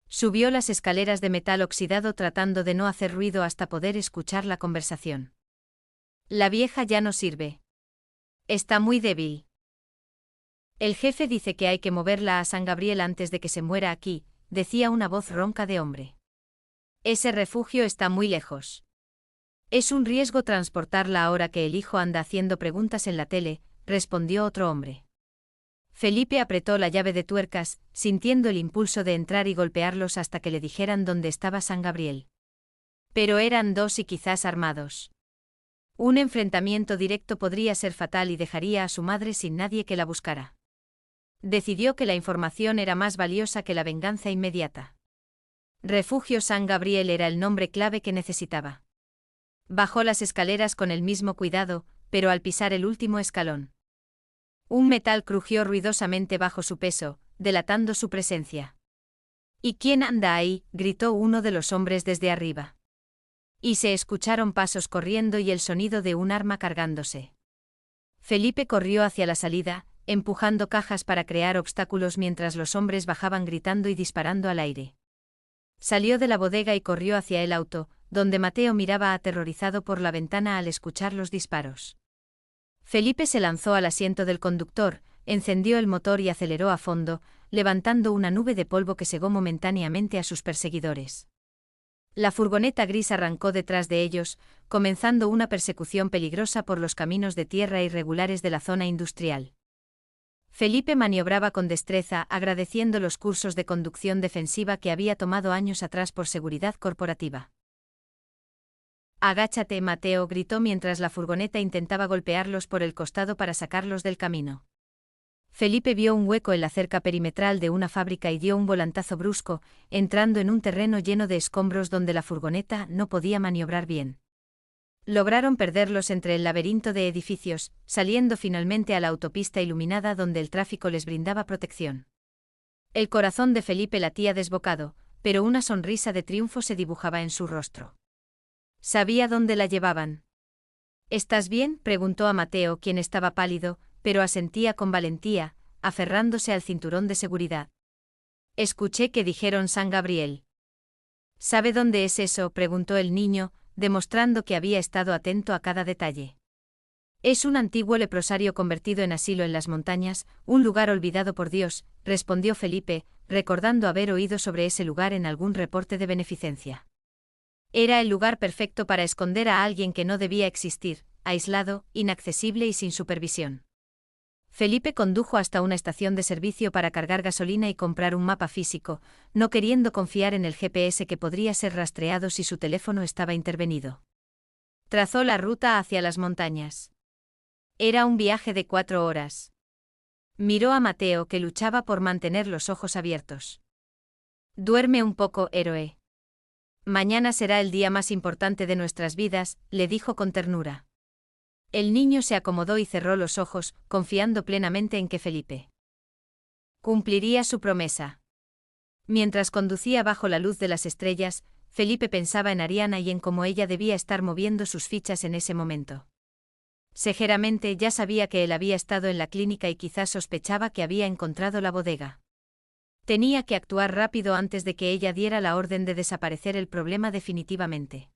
Subió las escaleras de metal oxidado tratando de no hacer ruido hasta poder escuchar la conversación. La vieja ya no sirve. Está muy débil. El jefe dice que hay que moverla a San Gabriel antes de que se muera aquí, decía una voz ronca de hombre. Ese refugio está muy lejos. Es un riesgo transportarla ahora que el hijo anda haciendo preguntas en la tele, respondió otro hombre. Felipe apretó la llave de tuercas, sintiendo el impulso de entrar y golpearlos hasta que le dijeran dónde estaba San Gabriel. Pero eran dos y quizás armados. Un enfrentamiento directo podría ser fatal y dejaría a su madre sin nadie que la buscara. Decidió que la información era más valiosa que la venganza inmediata. Refugio San Gabriel era el nombre clave que necesitaba. Bajó las escaleras con el mismo cuidado, pero al pisar el último escalón, un metal crujió ruidosamente bajo su peso, delatando su presencia. ¿Y quién anda ahí?, gritó uno de los hombres desde arriba. Y se escucharon pasos corriendo y el sonido de un arma cargándose. Felipe corrió hacia la salida, empujando cajas para crear obstáculos mientras los hombres bajaban gritando y disparando al aire. Salió de la bodega y corrió hacia el auto, donde Mateo miraba aterrorizado por la ventana al escuchar los disparos. Felipe se lanzó al asiento del conductor, encendió el motor y aceleró a fondo, levantando una nube de polvo que cegó momentáneamente a sus perseguidores. La furgoneta gris arrancó detrás de ellos, comenzando una persecución peligrosa por los caminos de tierra irregulares de la zona industrial. Felipe maniobraba con destreza, agradeciendo los cursos de conducción defensiva que había tomado años atrás por seguridad corporativa. «Agáchate, Mateo», gritó mientras la furgoneta intentaba golpearlos por el costado para sacarlos del camino. Felipe vio un hueco en la cerca perimetral de una fábrica y dio un volantazo brusco, entrando en un terreno lleno de escombros donde la furgoneta no podía maniobrar bien. Lograron perderlos entre el laberinto de edificios, saliendo finalmente a la autopista iluminada donde el tráfico les brindaba protección. El corazón de Felipe latía desbocado, pero una sonrisa de triunfo se dibujaba en su rostro. Sabía dónde la llevaban. «¿Estás bien?», preguntó a Mateo, quien estaba pálido, pero asentía con valentía, aferrándose al cinturón de seguridad. «Escuché que dijeron San Gabriel». «¿Sabe dónde es eso?», preguntó el niño, demostrando que había estado atento a cada detalle. «Es un antiguo leprosario convertido en asilo en las montañas, un lugar olvidado por Dios», respondió Felipe, recordando haber oído sobre ese lugar en algún reporte de beneficencia. Era el lugar perfecto para esconder a alguien que no debía existir, aislado, inaccesible y sin supervisión. Felipe condujo hasta una estación de servicio para cargar gasolina y comprar un mapa físico, no queriendo confiar en el GPS que podría ser rastreado si su teléfono estaba intervenido. Trazó la ruta hacia las montañas. Era un viaje de 4 horas. Miró a Mateo, que luchaba por mantener los ojos abiertos. «Duerme un poco, héroe. Mañana será el día más importante de nuestras vidas», le dijo con ternura. El niño se acomodó y cerró los ojos, confiando plenamente en que Felipe cumpliría su promesa. Mientras conducía bajo la luz de las estrellas, Felipe pensaba en Ariana y en cómo ella debía estar moviendo sus fichas en ese momento. Sejeramente ya sabía que él había estado en la clínica y quizás sospechaba que había encontrado la bodega. Tenía que actuar rápido antes de que ella diera la orden de desaparecer el problema definitivamente.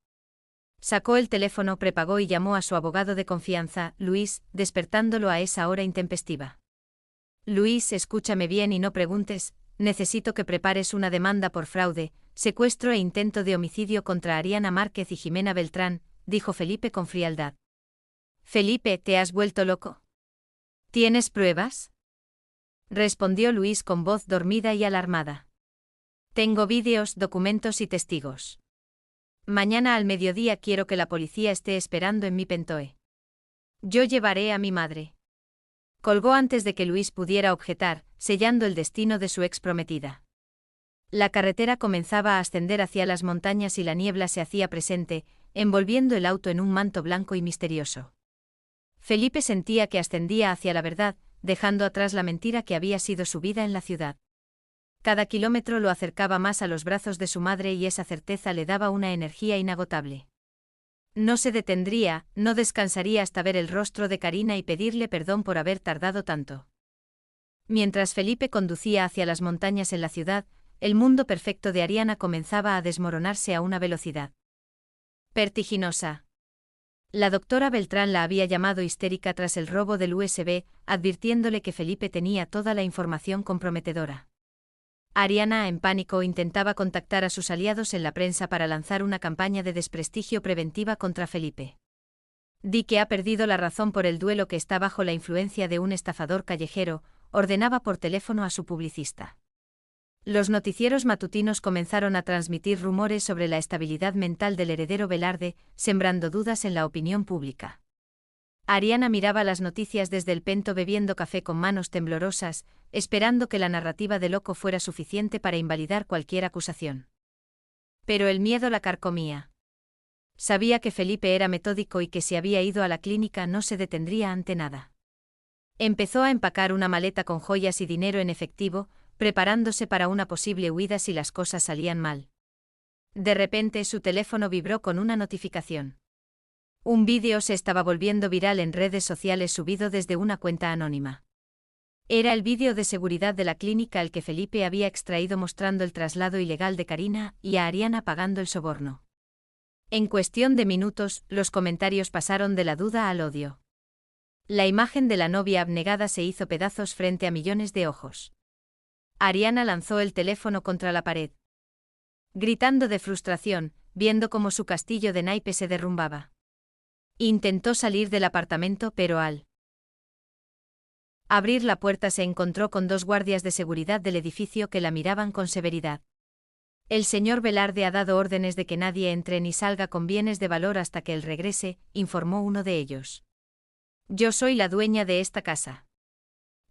Sacó el teléfono, prepagó y llamó a su abogado de confianza, Luis, despertándolo a esa hora intempestiva. «Luis, escúchame bien y no preguntes, necesito que prepares una demanda por fraude, secuestro e intento de homicidio contra Ariana Márquez y Jimena Beltrán», dijo Felipe con frialdad. «Felipe, ¿te has vuelto loco? ¿Tienes pruebas?», respondió Luis con voz dormida y alarmada. «Tengo vídeos, documentos y testigos. Mañana al mediodía quiero que la policía esté esperando en mi Pentoe. Yo llevaré a mi madre». Colgó antes de que Luis pudiera objetar, sellando el destino de su ex prometida. La carretera comenzaba a ascender hacia las montañas y la niebla se hacía presente, envolviendo el auto en un manto blanco y misterioso. Felipe sentía que ascendía hacia la verdad, dejando atrás la mentira que había sido su vida en la ciudad. Cada kilómetro lo acercaba más a los brazos de su madre y esa certeza le daba una energía inagotable. No se detendría, no descansaría hasta ver el rostro de Karina y pedirle perdón por haber tardado tanto. Mientras Felipe conducía hacia las montañas en la ciudad, el mundo perfecto de Ariana comenzaba a desmoronarse a una velocidad vertiginosa. La doctora Beltrán la había llamado histérica tras el robo del USB, advirtiéndole que Felipe tenía toda la información comprometedora. Ariana, en pánico, intentaba contactar a sus aliados en la prensa para lanzar una campaña de desprestigio preventiva contra Felipe. Di que ha perdido la razón por el duelo, que está bajo la influencia de un estafador callejero, ordenaba por teléfono a su publicista. Los noticieros matutinos comenzaron a transmitir rumores sobre la estabilidad mental del heredero Velarde, sembrando dudas en la opinión pública. Ariana miraba las noticias desde el pento bebiendo café con manos temblorosas, esperando que la narrativa de loco fuera suficiente para invalidar cualquier acusación. Pero el miedo la carcomía. Sabía que Felipe era metódico y que si había ido a la clínica no se detendría ante nada. Empezó a empacar una maleta con joyas y dinero en efectivo, preparándose para una posible huida si las cosas salían mal. De repente su teléfono vibró con una notificación. Un vídeo se estaba volviendo viral en redes sociales subido desde una cuenta anónima. Era el vídeo de seguridad de la clínica al que Felipe había extraído, mostrando el traslado ilegal de Karina y a Ariana pagando el soborno. En cuestión de minutos, los comentarios pasaron de la duda al odio. La imagen de la novia abnegada se hizo pedazos frente a millones de ojos. Ariana lanzó el teléfono contra la pared, gritando de frustración, viendo cómo su castillo de naipes se derrumbaba. Intentó salir del apartamento, pero al abrir la puerta se encontró con 2 guardias de seguridad del edificio que la miraban con severidad. El señor Velarde ha dado órdenes de que nadie entre ni salga con bienes de valor hasta que él regrese, informó uno de ellos. Yo soy la dueña de esta casa.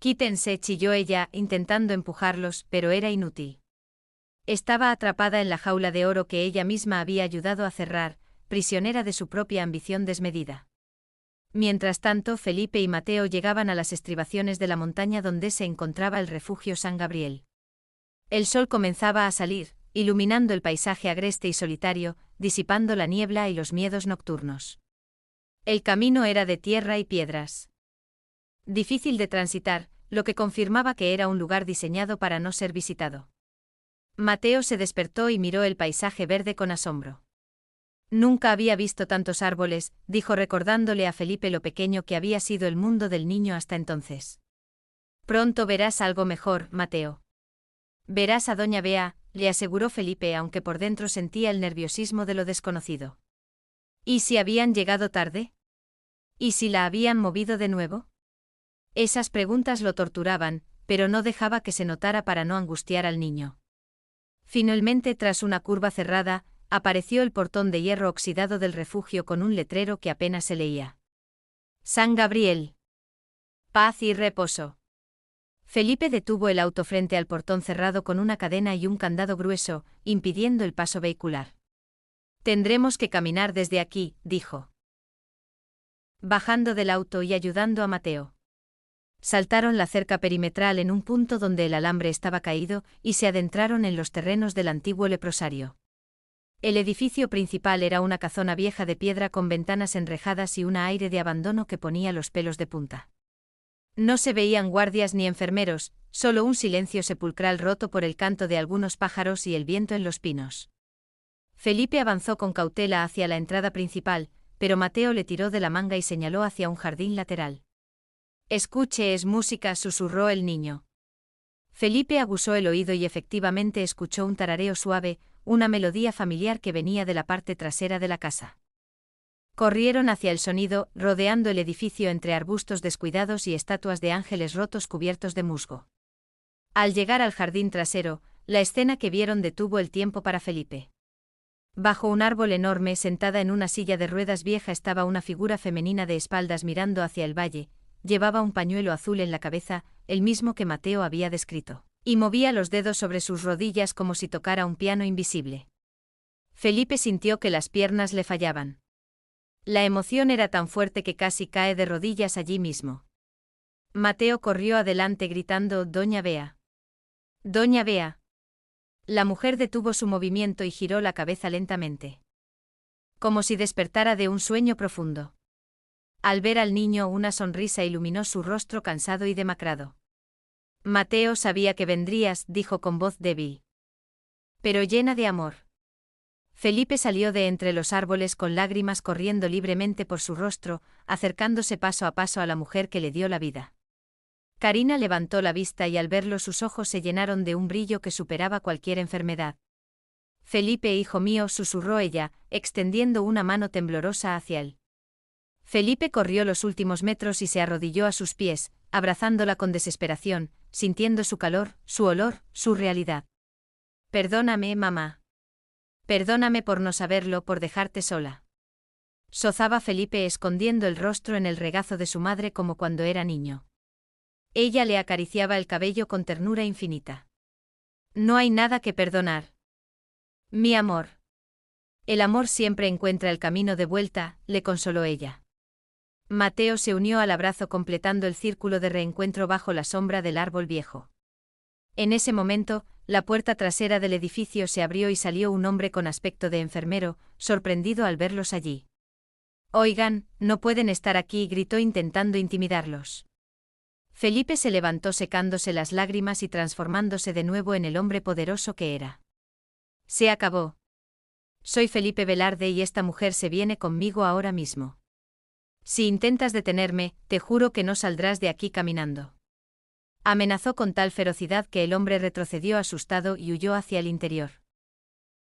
Quítense, chilló ella, intentando empujarlos, pero era inútil. Estaba atrapada en la jaula de oro que ella misma había ayudado a cerrar, prisionera de su propia ambición desmedida. Mientras tanto, Felipe y Mateo llegaban a las estribaciones de la montaña donde se encontraba el refugio San Gabriel. El sol comenzaba a salir, iluminando el paisaje agreste y solitario, disipando la niebla y los miedos nocturnos. El camino era de tierra y piedras. Difícil de transitar, lo que confirmaba que era un lugar diseñado para no ser visitado. Mateo se despertó y miró el paisaje verde con asombro. Nunca había visto tantos árboles, dijo recordándole a Felipe lo pequeño que había sido el mundo del niño hasta entonces. Pronto verás algo mejor, Mateo. Verás a doña Bea, le aseguró Felipe, aunque por dentro sentía el nerviosismo de lo desconocido. ¿Y si habían llegado tarde? ¿Y si la habían movido de nuevo? Esas preguntas lo torturaban, pero no dejaba que se notara para no angustiar al niño. Finalmente, tras una curva cerrada, apareció el portón de hierro oxidado del refugio con un letrero que apenas se leía. San Gabriel. Paz y reposo. Felipe detuvo el auto frente al portón cerrado con una cadena y un candado grueso, impidiendo el paso vehicular. Tendremos que caminar desde aquí, dijo, bajando del auto y ayudando a Mateo. Saltaron la cerca perimetral en un punto donde el alambre estaba caído y se adentraron en los terrenos del antiguo leprosario. El edificio principal era una casona vieja de piedra con ventanas enrejadas y un aire de abandono que ponía los pelos de punta. No se veían guardias ni enfermeros, solo un silencio sepulcral roto por el canto de algunos pájaros y el viento en los pinos. Felipe avanzó con cautela hacia la entrada principal, pero Mateo le tiró de la manga y señaló hacia un jardín lateral. Escuche, es música, susurró el niño. Felipe aguzó el oído y efectivamente escuchó un tarareo suave, una melodía familiar que venía de la parte trasera de la casa. Corrieron hacia el sonido, rodeando el edificio entre arbustos descuidados y estatuas de ángeles rotos cubiertos de musgo. Al llegar al jardín trasero, la escena que vieron detuvo el tiempo para Felipe. Bajo un árbol enorme, sentada en una silla de ruedas vieja, estaba una figura femenina de espaldas mirando hacia el valle. Llevaba un pañuelo azul en la cabeza, el mismo que Mateo había descrito, y movía los dedos sobre sus rodillas como si tocara un piano invisible. Felipe sintió que las piernas le fallaban. La emoción era tan fuerte que casi cae de rodillas allí mismo. Mateo corrió adelante gritando: «Doña Bea. Doña Bea». La mujer detuvo su movimiento y giró la cabeza lentamente, como si despertara de un sueño profundo. Al ver al niño, una sonrisa iluminó su rostro cansado y demacrado. Mateo sabía que vendrías, dijo con voz débil, pero llena de amor. Felipe salió de entre los árboles con lágrimas corriendo libremente por su rostro, acercándose paso a paso a la mujer que le dio la vida. Karina levantó la vista y al verlo sus ojos se llenaron de un brillo que superaba cualquier enfermedad. Felipe, hijo mío, susurró ella, extendiendo una mano temblorosa hacia él. Felipe corrió los últimos metros y se arrodilló a sus pies, abrazándola con desesperación, sintiendo su calor, su olor, su realidad. Perdóname, mamá. Perdóname por no saberlo, por dejarte sola. Sozaba Felipe escondiendo el rostro en el regazo de su madre como cuando era niño. Ella le acariciaba el cabello con ternura infinita. No hay nada que perdonar. Mi amor. El amor siempre encuentra el camino de vuelta, le consoló ella. Mateo se unió al abrazo completando el círculo de reencuentro bajo la sombra del árbol viejo. En ese momento, la puerta trasera del edificio se abrió y salió un hombre con aspecto de enfermero, sorprendido al verlos allí. Oigan, no pueden estar aquí, gritó intentando intimidarlos. Felipe se levantó secándose las lágrimas y transformándose de nuevo en el hombre poderoso que era. Se acabó. Soy Felipe Velarde y esta mujer se viene conmigo ahora mismo. Si intentas detenerme, te juro que no saldrás de aquí caminando. Amenazó con tal ferocidad que el hombre retrocedió asustado y huyó hacia el interior.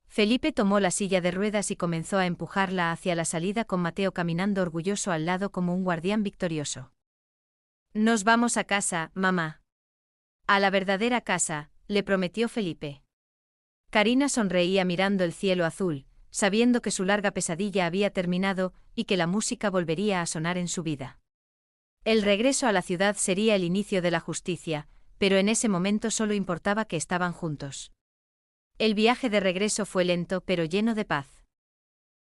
Felipe tomó la silla de ruedas y comenzó a empujarla hacia la salida con Mateo caminando orgulloso al lado como un guardián victorioso. Nos vamos a casa, mamá. A la verdadera casa, le prometió Felipe. Karina sonreía mirando el cielo azul, sabiendo que su larga pesadilla había terminado y que la música volvería a sonar en su vida. El regreso a la ciudad sería el inicio de la justicia, pero en ese momento solo importaba que estaban juntos. El viaje de regreso fue lento pero lleno de paz.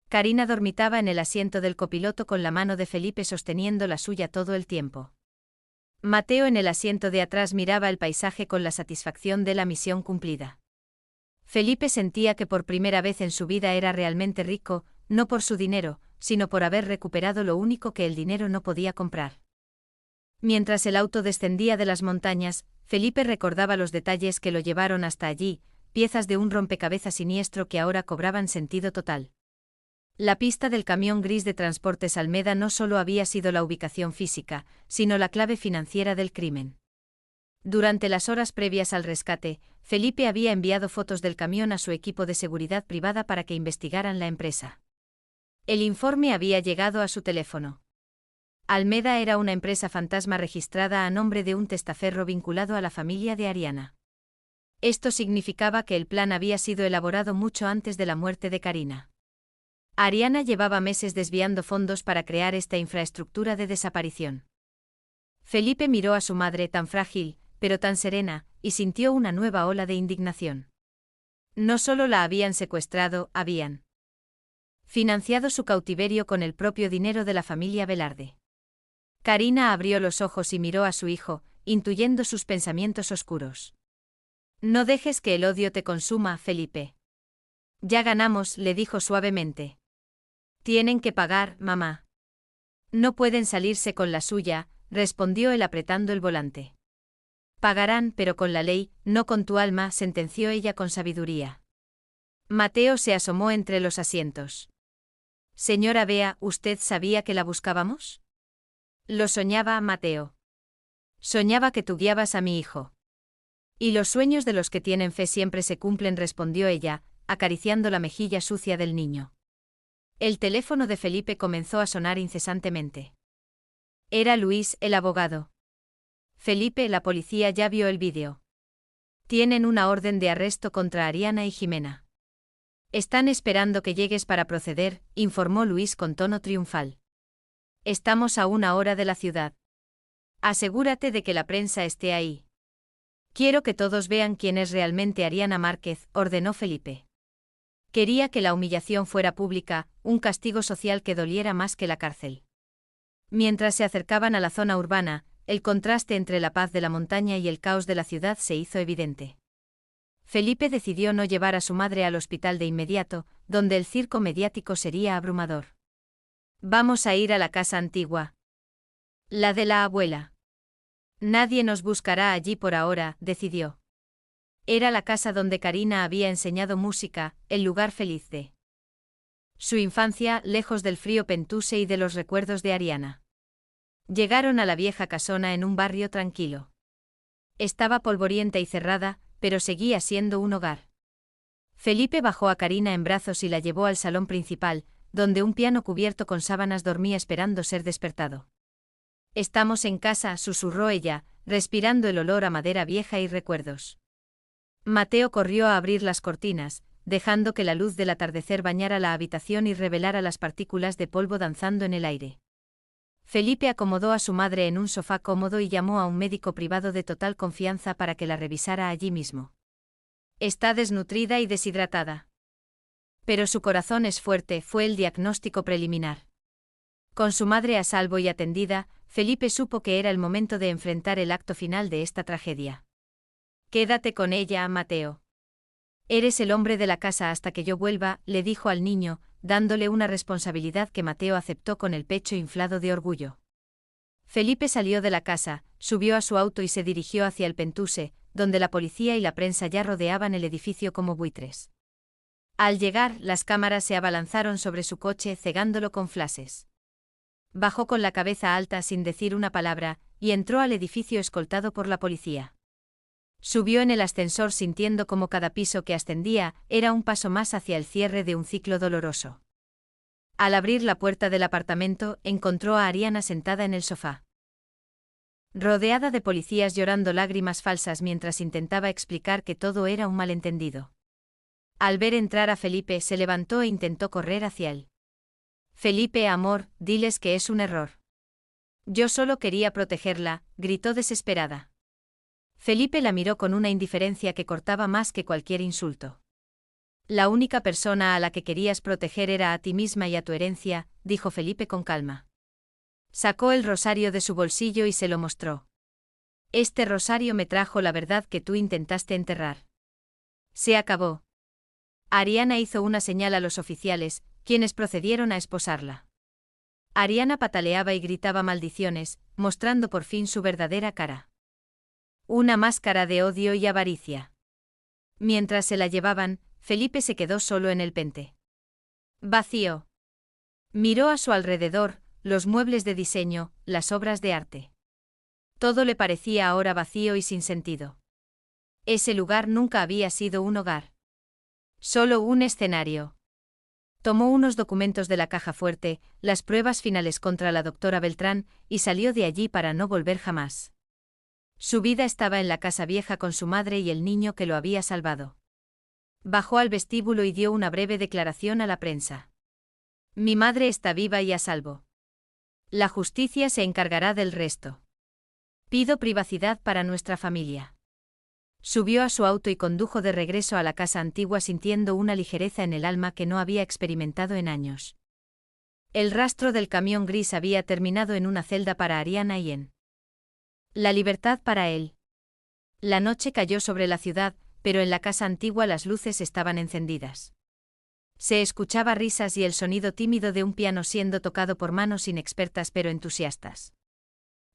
Karina dormitaba en el asiento del copiloto con la mano de Felipe sosteniendo la suya todo el tiempo. Mateo en el asiento de atrás miraba el paisaje con la satisfacción de la misión cumplida. Felipe sentía que por primera vez en su vida era realmente rico, no por su dinero, sino por haber recuperado lo único que el dinero no podía comprar. Mientras el auto descendía de las montañas, Felipe recordaba los detalles que lo llevaron hasta allí, piezas de un rompecabezas siniestro que ahora cobraban sentido total. La pista del camión gris de Transportes Almeda no solo había sido la ubicación física, sino la clave financiera del crimen. Durante las horas previas al rescate, Felipe había enviado fotos del camión a su equipo de seguridad privada para que investigaran la empresa. El informe había llegado a su teléfono. Almeda era una empresa fantasma registrada a nombre de un testaferro vinculado a la familia de Ariana. Esto significaba que el plan había sido elaborado mucho antes de la muerte de Karina. Ariana llevaba meses desviando fondos para crear esta infraestructura de desaparición. Felipe miró a su madre tan frágil, pero tan serena, y sintió una nueva ola de indignación. No solo la habían secuestrado, habían financiado su cautiverio con el propio dinero de la familia Velarde. Karina abrió los ojos y miró a su hijo, intuyendo sus pensamientos oscuros. No dejes que el odio te consuma, Felipe. Ya ganamos, le dijo suavemente. Tienen que pagar, mamá. No pueden salirse con la suya, respondió él apretando el volante. Pagarán, pero con la ley, no con tu alma, sentenció ella con sabiduría. Mateo se asomó entre los asientos. Señora Bea, ¿usted sabía que la buscábamos? Lo soñaba, Mateo. Soñaba que tú guiabas a mi hijo. Y los sueños de los que tienen fe siempre se cumplen, respondió ella, acariciando la mejilla sucia del niño. El teléfono de Felipe comenzó a sonar incesantemente. Era Luis, el abogado. Felipe, la policía ya vio el vídeo. Tienen una orden de arresto contra Ariana y Jimena. Están esperando que llegues para proceder, informó Luis con tono triunfal. Estamos a 1 hora de la ciudad. Asegúrate de que la prensa esté ahí. Quiero que todos vean quién es realmente Ariana Márquez, ordenó Felipe. Quería que la humillación fuera pública, un castigo social que doliera más que la cárcel. Mientras se acercaban a la zona urbana, el contraste entre la paz de la montaña y el caos de la ciudad se hizo evidente. Felipe decidió no llevar a su madre al hospital de inmediato, donde el circo mediático sería abrumador. Vamos a ir a la casa antigua. La de la abuela. Nadie nos buscará allí por ahora, decidió. Era la casa donde Karina había enseñado música, el lugar feliz de su infancia, lejos del frío Pentuse y de los recuerdos de Ariana. Llegaron a la vieja casona en un barrio tranquilo. Estaba polvorienta y cerrada, pero seguía siendo un hogar. Felipe bajó a Karina en brazos y la llevó al salón principal, donde un piano cubierto con sábanas dormía esperando ser despertado. Estamos en casa, susurró ella, respirando el olor a madera vieja y recuerdos. Mateo corrió a abrir las cortinas, dejando que la luz del atardecer bañara la habitación y revelara las partículas de polvo danzando en el aire. Felipe acomodó a su madre en un sofá cómodo y llamó a un médico privado de total confianza para que la revisara allí mismo. Está desnutrida y deshidratada. Pero su corazón es fuerte, fue el diagnóstico preliminar. Con su madre a salvo y atendida, Felipe supo que era el momento de enfrentar el acto final de esta tragedia. Quédate con ella, Mateo. Eres el hombre de la casa hasta que yo vuelva, le dijo al niño, dándole una responsabilidad que Mateo aceptó con el pecho inflado de orgullo. Felipe salió de la casa, subió a su auto y se dirigió hacia el Pentuse, donde la policía y la prensa ya rodeaban el edificio como buitres. Al llegar, las cámaras se abalanzaron sobre su coche cegándolo con flashes. Bajó con la cabeza alta sin decir una palabra, y entró al edificio escoltado por la policía. Subió en el ascensor sintiendo como cada piso que ascendía era un paso más hacia el cierre de un ciclo doloroso. Al abrir la puerta del apartamento, encontró a Ariana sentada en el sofá. Rodeada de policías llorando lágrimas falsas mientras intentaba explicar que todo era un malentendido. Al ver entrar a Felipe se levantó e intentó correr hacia él. Felipe, amor, diles que es un error. Yo solo quería protegerla, gritó desesperada. Felipe la miró con una indiferencia que cortaba más que cualquier insulto. La única persona a la que querías proteger era a ti misma y a tu herencia, dijo Felipe con calma. Sacó el rosario de su bolsillo y se lo mostró. Este rosario me trajo la verdad que tú intentaste enterrar. Se acabó. Ariana hizo una señal a los oficiales, quienes procedieron a esposarla. Ariana pataleaba y gritaba maldiciones, mostrando por fin su verdadera cara. Una máscara de odio y avaricia. Mientras se la llevaban, Felipe se quedó solo en el Pente. Vacío. Miró a su alrededor, los muebles de diseño, las obras de arte. Todo le parecía ahora vacío y sin sentido. Ese lugar nunca había sido un hogar. Solo un escenario. Tomó unos documentos de la caja fuerte, las pruebas finales contra la doctora Beltrán, y salió de allí para no volver jamás. Su vida estaba en la casa vieja con su madre y el niño que lo había salvado. Bajó al vestíbulo y dio una breve declaración a la prensa. Mi madre está viva y a salvo. La justicia se encargará del resto. Pido privacidad para nuestra familia. Subió a su auto y condujo de regreso a la casa antigua sintiendo una ligereza en el alma que no había experimentado en años. El rastro del camión gris había terminado en una celda para Ariana y en la libertad para él. La noche cayó sobre la ciudad, pero en la casa antigua las luces estaban encendidas. Se escuchaba risas y el sonido tímido de un piano siendo tocado por manos inexpertas pero entusiastas.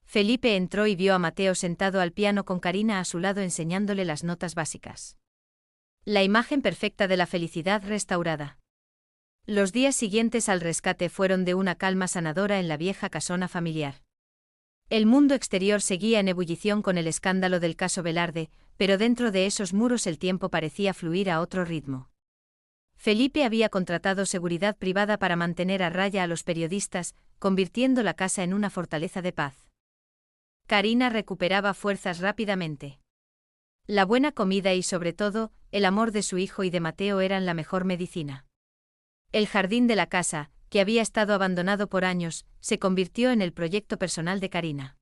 Felipe entró y vio a Mateo sentado al piano con Karina a su lado enseñándole las notas básicas. La imagen perfecta de la felicidad restaurada. Los días siguientes al rescate fueron de una calma sanadora en la vieja casona familiar. El mundo exterior seguía en ebullición con el escándalo del caso Velarde, pero dentro de esos muros el tiempo parecía fluir a otro ritmo. Felipe había contratado seguridad privada para mantener a raya a los periodistas, convirtiendo la casa en una fortaleza de paz. Karina recuperaba fuerzas rápidamente. La buena comida y sobre todo, el amor de su hijo y de Mateo eran la mejor medicina. El jardín de la casa, que había estado abandonado por años, se convirtió en el proyecto personal de Karina.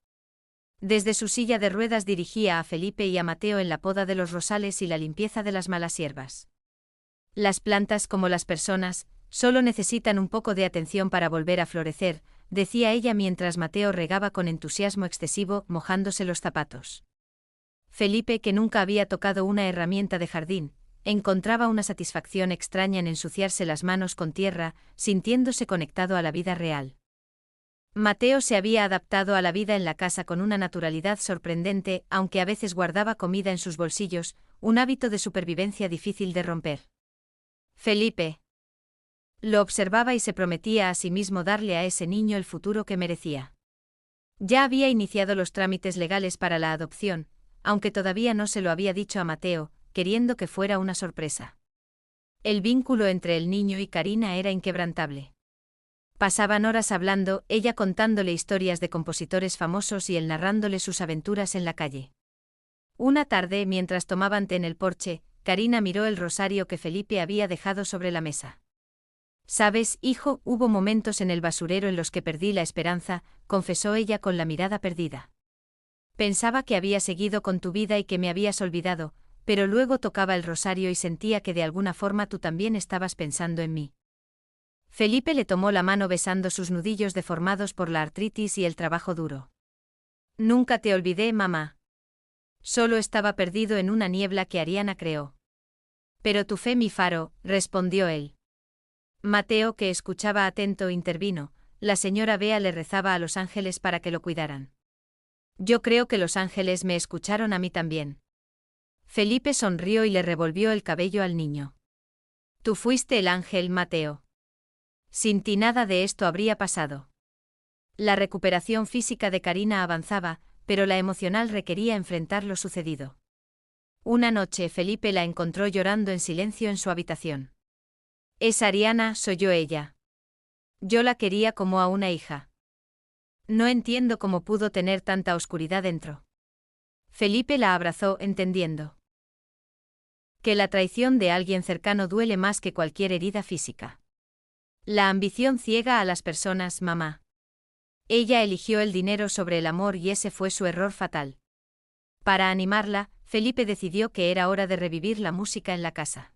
Desde su silla de ruedas dirigía a Felipe y a Mateo en la poda de los rosales y la limpieza de las malas hierbas. Las plantas, como las personas, solo necesitan un poco de atención para volver a florecer, decía ella mientras Mateo regaba con entusiasmo excesivo, mojándose los zapatos. Felipe, que nunca había tocado una herramienta de jardín, encontraba una satisfacción extraña en ensuciarse las manos con tierra, sintiéndose conectado a la vida real. Mateo se había adaptado a la vida en la casa con una naturalidad sorprendente, aunque a veces guardaba comida en sus bolsillos, un hábito de supervivencia difícil de romper. Felipe lo observaba y se prometía a sí mismo darle a ese niño el futuro que merecía. Ya había iniciado los trámites legales para la adopción, aunque todavía no se lo había dicho a Mateo, queriendo que fuera una sorpresa. El vínculo entre el niño y Karina era inquebrantable. Pasaban horas hablando, ella contándole historias de compositores famosos y él narrándole sus aventuras en la calle. Una tarde, mientras tomaban té en el porche, Karina miró el rosario que Felipe había dejado sobre la mesa. «Sabes, hijo, hubo momentos en el basurero en los que perdí la esperanza», confesó ella con la mirada perdida. «Pensaba que había seguido con tu vida y que me habías olvidado, pero luego tocaba el rosario y sentía que de alguna forma tú también estabas pensando en mí». Felipe le tomó la mano besando sus nudillos deformados por la artritis y el trabajo duro. «Nunca te olvidé, mamá. Solo estaba perdido en una niebla que Ariana creó». «Pero tu fe mi faro», respondió él. Mateo, que escuchaba atento, intervino. «La señora Bea le rezaba a los ángeles para que lo cuidaran. Yo creo que los ángeles me escucharon a mí también». Felipe sonrió y le revolvió el cabello al niño. «Tú fuiste el ángel, Mateo. Sin ti nada de esto habría pasado». La recuperación física de Karina avanzaba, pero la emocional requería enfrentar lo sucedido. Una noche Felipe la encontró llorando en silencio en su habitación. «Es Ariana», solló ella. «Yo la quería como a una hija. No entiendo cómo pudo tener tanta oscuridad dentro». Felipe la abrazó, entendiendo que la traición de alguien cercano duele más que cualquier herida física. La ambición ciega a las personas, mamá. Ella eligió el dinero sobre el amor y ese fue su error fatal. Para animarla, Felipe decidió que era hora de revivir la música en la casa.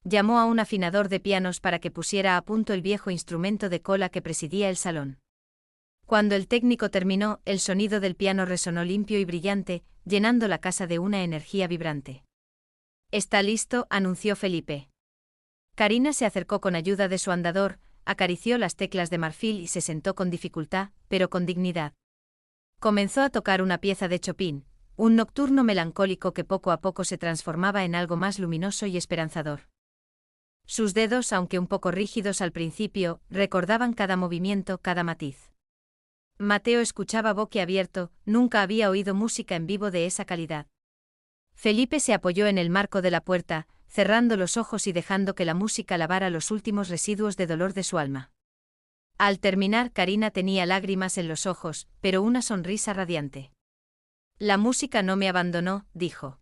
Llamó a un afinador de pianos para que pusiera a punto el viejo instrumento de cola que presidía el salón. Cuando el técnico terminó, el sonido del piano resonó limpio y brillante, llenando la casa de una energía vibrante. «Está listo», anunció Felipe. Karina se acercó con ayuda de su andador, acarició las teclas de marfil y se sentó con dificultad, pero con dignidad. Comenzó a tocar una pieza de Chopin, un nocturno melancólico que poco a poco se transformaba en algo más luminoso y esperanzador. Sus dedos, aunque un poco rígidos al principio, recordaban cada movimiento, cada matiz. Mateo escuchaba boquiabierto, nunca había oído música en vivo de esa calidad. Felipe se apoyó en el marco de la puerta, cerrando los ojos y dejando que la música lavara los últimos residuos de dolor de su alma. Al terminar, Karina tenía lágrimas en los ojos, pero una sonrisa radiante. «La música no me abandonó», dijo.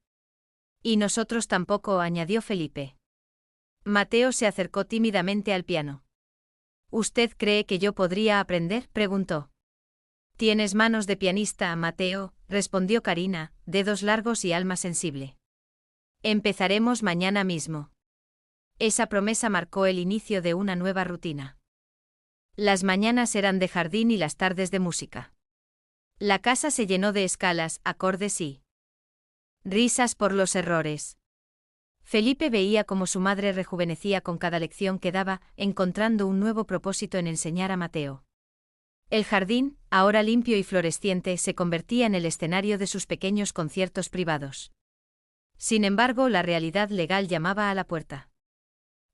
«Y nosotros tampoco», añadió Felipe. Mateo se acercó tímidamente al piano. «¿Usted cree que yo podría aprender?», preguntó. «Tienes manos de pianista, Mateo», respondió Karina, dedos largos y alma sensible. «Empezaremos mañana mismo». Esa promesa marcó el inicio de una nueva rutina. Las mañanas eran de jardín y las tardes de música. La casa se llenó de escalas, acordes y risas por los errores. Felipe veía cómo su madre rejuvenecía con cada lección que daba, encontrando un nuevo propósito en enseñar a Mateo. El jardín, ahora limpio y floreciente, se convertía en el escenario de sus pequeños conciertos privados. Sin embargo, la realidad legal llamaba a la puerta.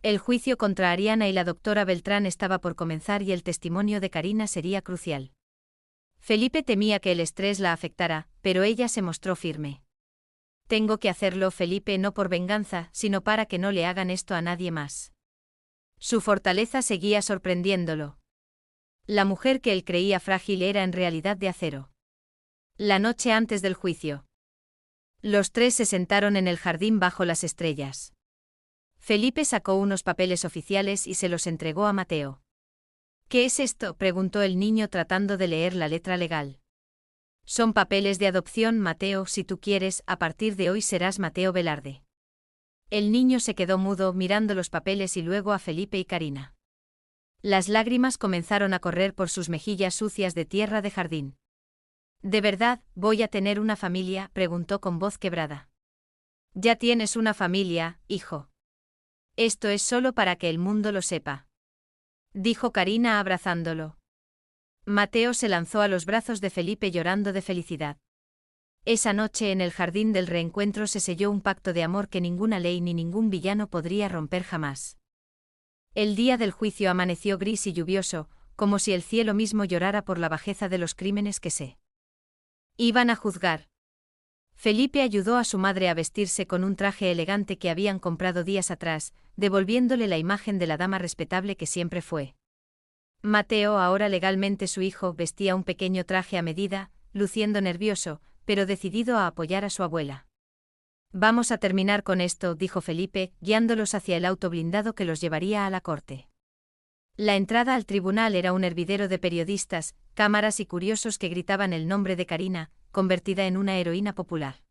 El juicio contra Ariana y la doctora Beltrán estaba por comenzar y el testimonio de Karina sería crucial. Felipe temía que el estrés la afectara, pero ella se mostró firme. «Tengo que hacerlo, Felipe, no por venganza, sino para que no le hagan esto a nadie más». Su fortaleza seguía sorprendiéndolo. La mujer que él creía frágil era en realidad de acero. La noche antes del juicio. Los tres se sentaron en el jardín bajo las estrellas. Felipe sacó unos papeles oficiales y se los entregó a Mateo. «¿Qué es esto?», preguntó el niño tratando de leer la letra legal. «Son papeles de adopción, Mateo, si tú quieres, a partir de hoy serás Mateo Velarde». El niño se quedó mudo mirando los papeles y luego a Felipe y Karina. Las lágrimas comenzaron a correr por sus mejillas sucias de tierra de jardín. ¿De verdad, voy a tener una familia?, preguntó con voz quebrada. Ya tienes una familia, hijo. Esto es solo para que el mundo lo sepa, dijo Karina abrazándolo. Mateo se lanzó a los brazos de Felipe llorando de felicidad. Esa noche en el jardín del reencuentro se selló un pacto de amor que ninguna ley ni ningún villano podría romper jamás. El día del juicio amaneció gris y lluvioso, como si el cielo mismo llorara por la bajeza de los crímenes que se iban a juzgar. Felipe ayudó a su madre a vestirse con un traje elegante que habían comprado días atrás, devolviéndole la imagen de la dama respetable que siempre fue. Mateo, ahora legalmente su hijo, vestía un pequeño traje a medida, luciendo nervioso, pero decidido a apoyar a su abuela. Vamos a terminar con esto, dijo Felipe, guiándolos hacia el auto blindado que los llevaría a la corte. La entrada al tribunal era un hervidero de periodistas, cámaras y curiosos que gritaban el nombre de Karina, convertida en una heroína popular.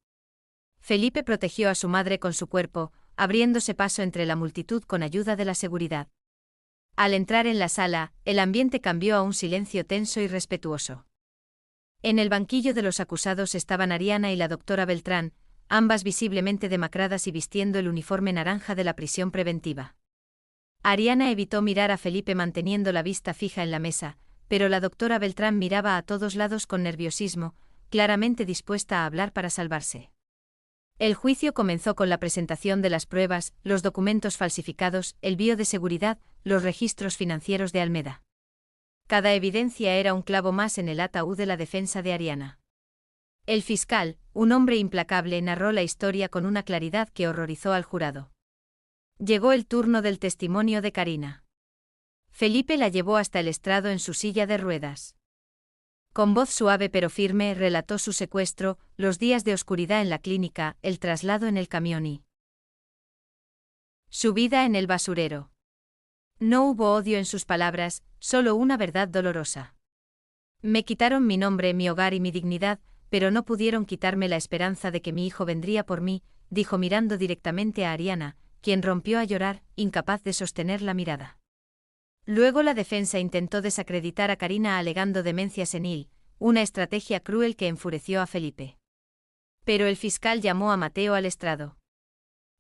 Felipe protegió a su madre con su cuerpo, abriéndose paso entre la multitud con ayuda de la seguridad. Al entrar en la sala, el ambiente cambió a un silencio tenso y respetuoso. En el banquillo de los acusados estaban Ariana y la doctora Beltrán, ambas visiblemente demacradas y vistiendo el uniforme naranja de la prisión preventiva. Ariana evitó mirar a Felipe manteniendo la vista fija en la mesa, pero la doctora Beltrán miraba a todos lados con nerviosismo, claramente dispuesta a hablar para salvarse. El juicio comenzó con la presentación de las pruebas, los documentos falsificados, el bio de seguridad, los registros financieros de Almeda. Cada evidencia era un clavo más en el ataúd de la defensa de Ariana. El fiscal, un hombre implacable, narró la historia con una claridad que horrorizó al jurado. Llegó el turno del testimonio de Karina. Felipe la llevó hasta el estrado en su silla de ruedas. Con voz suave pero firme relató su secuestro, los días de oscuridad en la clínica, el traslado en el camión y su vida en el basurero. No hubo odio en sus palabras, solo una verdad dolorosa. Me quitaron mi nombre, mi hogar y mi dignidad, pero no pudieron quitarme la esperanza de que mi hijo vendría por mí, dijo mirando directamente a Ariana, quien rompió a llorar, incapaz de sostener la mirada. Luego la defensa intentó desacreditar a Karina alegando demencia senil, una estrategia cruel que enfureció a Felipe. Pero el fiscal llamó a Mateo al estrado.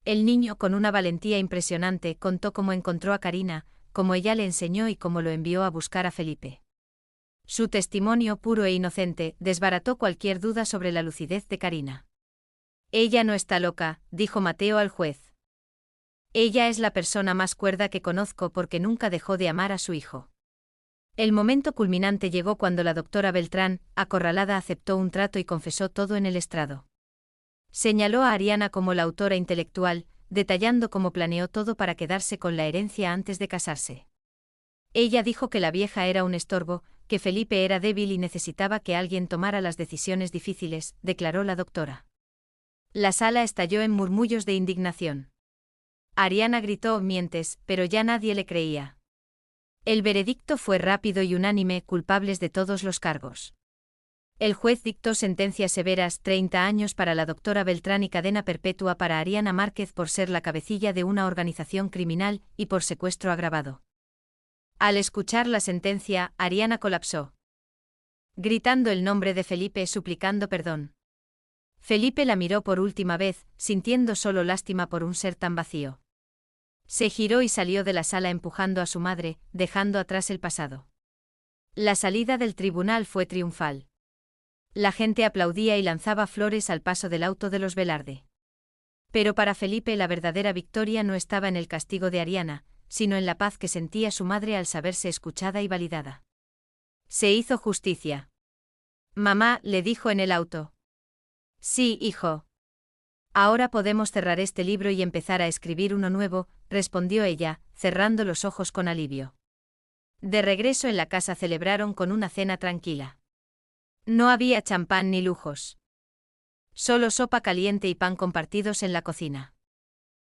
El niño, con una valentía impresionante, contó cómo encontró a Karina, cómo ella le enseñó y cómo lo envió a buscar a Felipe. Su testimonio, puro e inocente, desbarató cualquier duda sobre la lucidez de Karina. Ella no está loca, dijo Mateo al juez. Ella es la persona más cuerda que conozco porque nunca dejó de amar a su hijo. El momento culminante llegó cuando la doctora Beltrán, acorralada, aceptó un trato y confesó todo en el estrado. Señaló a Ariana como la autora intelectual, detallando cómo planeó todo para quedarse con la herencia antes de casarse. Ella dijo que la vieja era un estorbo, que Felipe era débil y necesitaba que alguien tomara las decisiones difíciles, declaró la doctora. La sala estalló en murmullos de indignación. Ariana gritó: mientes, pero ya nadie le creía. El veredicto fue rápido y unánime: culpables de todos los cargos. El juez dictó sentencias severas: 30 años para la doctora Beltrán y cadena perpetua para Ariana Márquez por ser la cabecilla de una organización criminal y por secuestro agravado. Al escuchar la sentencia, Ariana colapsó, gritando el nombre de Felipe, suplicando perdón. Felipe la miró por última vez, sintiendo solo lástima por un ser tan vacío. Se giró y salió de la sala empujando a su madre, dejando atrás el pasado. La salida del tribunal fue triunfal. La gente aplaudía y lanzaba flores al paso del auto de los Velarde. Pero para Felipe la verdadera victoria no estaba en el castigo de Ariana, sino en la paz que sentía su madre al saberse escuchada y validada. Se hizo justicia. Mamá, le dijo en el auto. Sí, hijo. Ahora podemos cerrar este libro y empezar a escribir uno nuevo, respondió ella, cerrando los ojos con alivio. De regreso en la casa celebraron con una cena tranquila. No había champán ni lujos. Solo sopa caliente y pan compartidos en la cocina.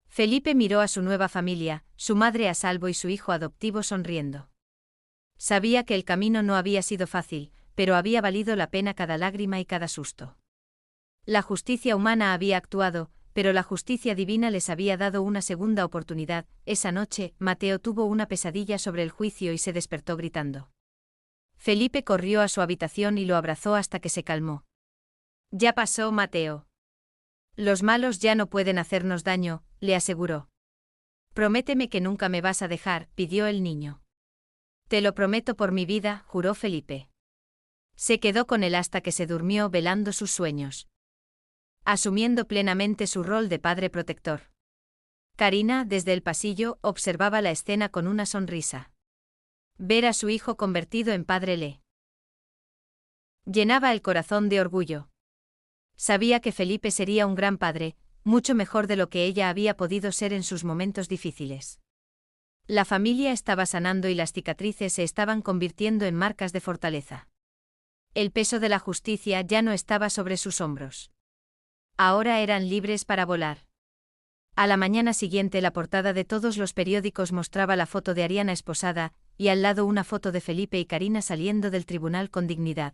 Felipe miró a su nueva familia, su madre a salvo y su hijo adoptivo sonriendo. Sabía que el camino no había sido fácil, pero había valido la pena cada lágrima y cada susto. La justicia humana había actuado, pero la justicia divina les había dado una segunda oportunidad. Esa noche, Mateo tuvo una pesadilla sobre el juicio y se despertó gritando. Felipe corrió a su habitación y lo abrazó hasta que se calmó. Ya pasó, Mateo. Los malos ya no pueden hacernos daño, le aseguró. Prométeme que nunca me vas a dejar, pidió el niño. Te lo prometo por mi vida, juró Felipe. Se quedó con él hasta que se durmió velando sus sueños, asumiendo plenamente su rol de padre protector. Karina, desde el pasillo, observaba la escena con una sonrisa. Ver a su hijo convertido en padre le llenaba el corazón de orgullo. Sabía que Felipe sería un gran padre, mucho mejor de lo que ella había podido ser en sus momentos difíciles. La familia estaba sanando y las cicatrices se estaban convirtiendo en marcas de fortaleza. El peso de la justicia ya no estaba sobre sus hombros. Ahora eran libres para volar. A la mañana siguiente la portada de todos los periódicos mostraba la foto de Ariana esposada, y al lado una foto de Felipe y Karina saliendo del tribunal con dignidad.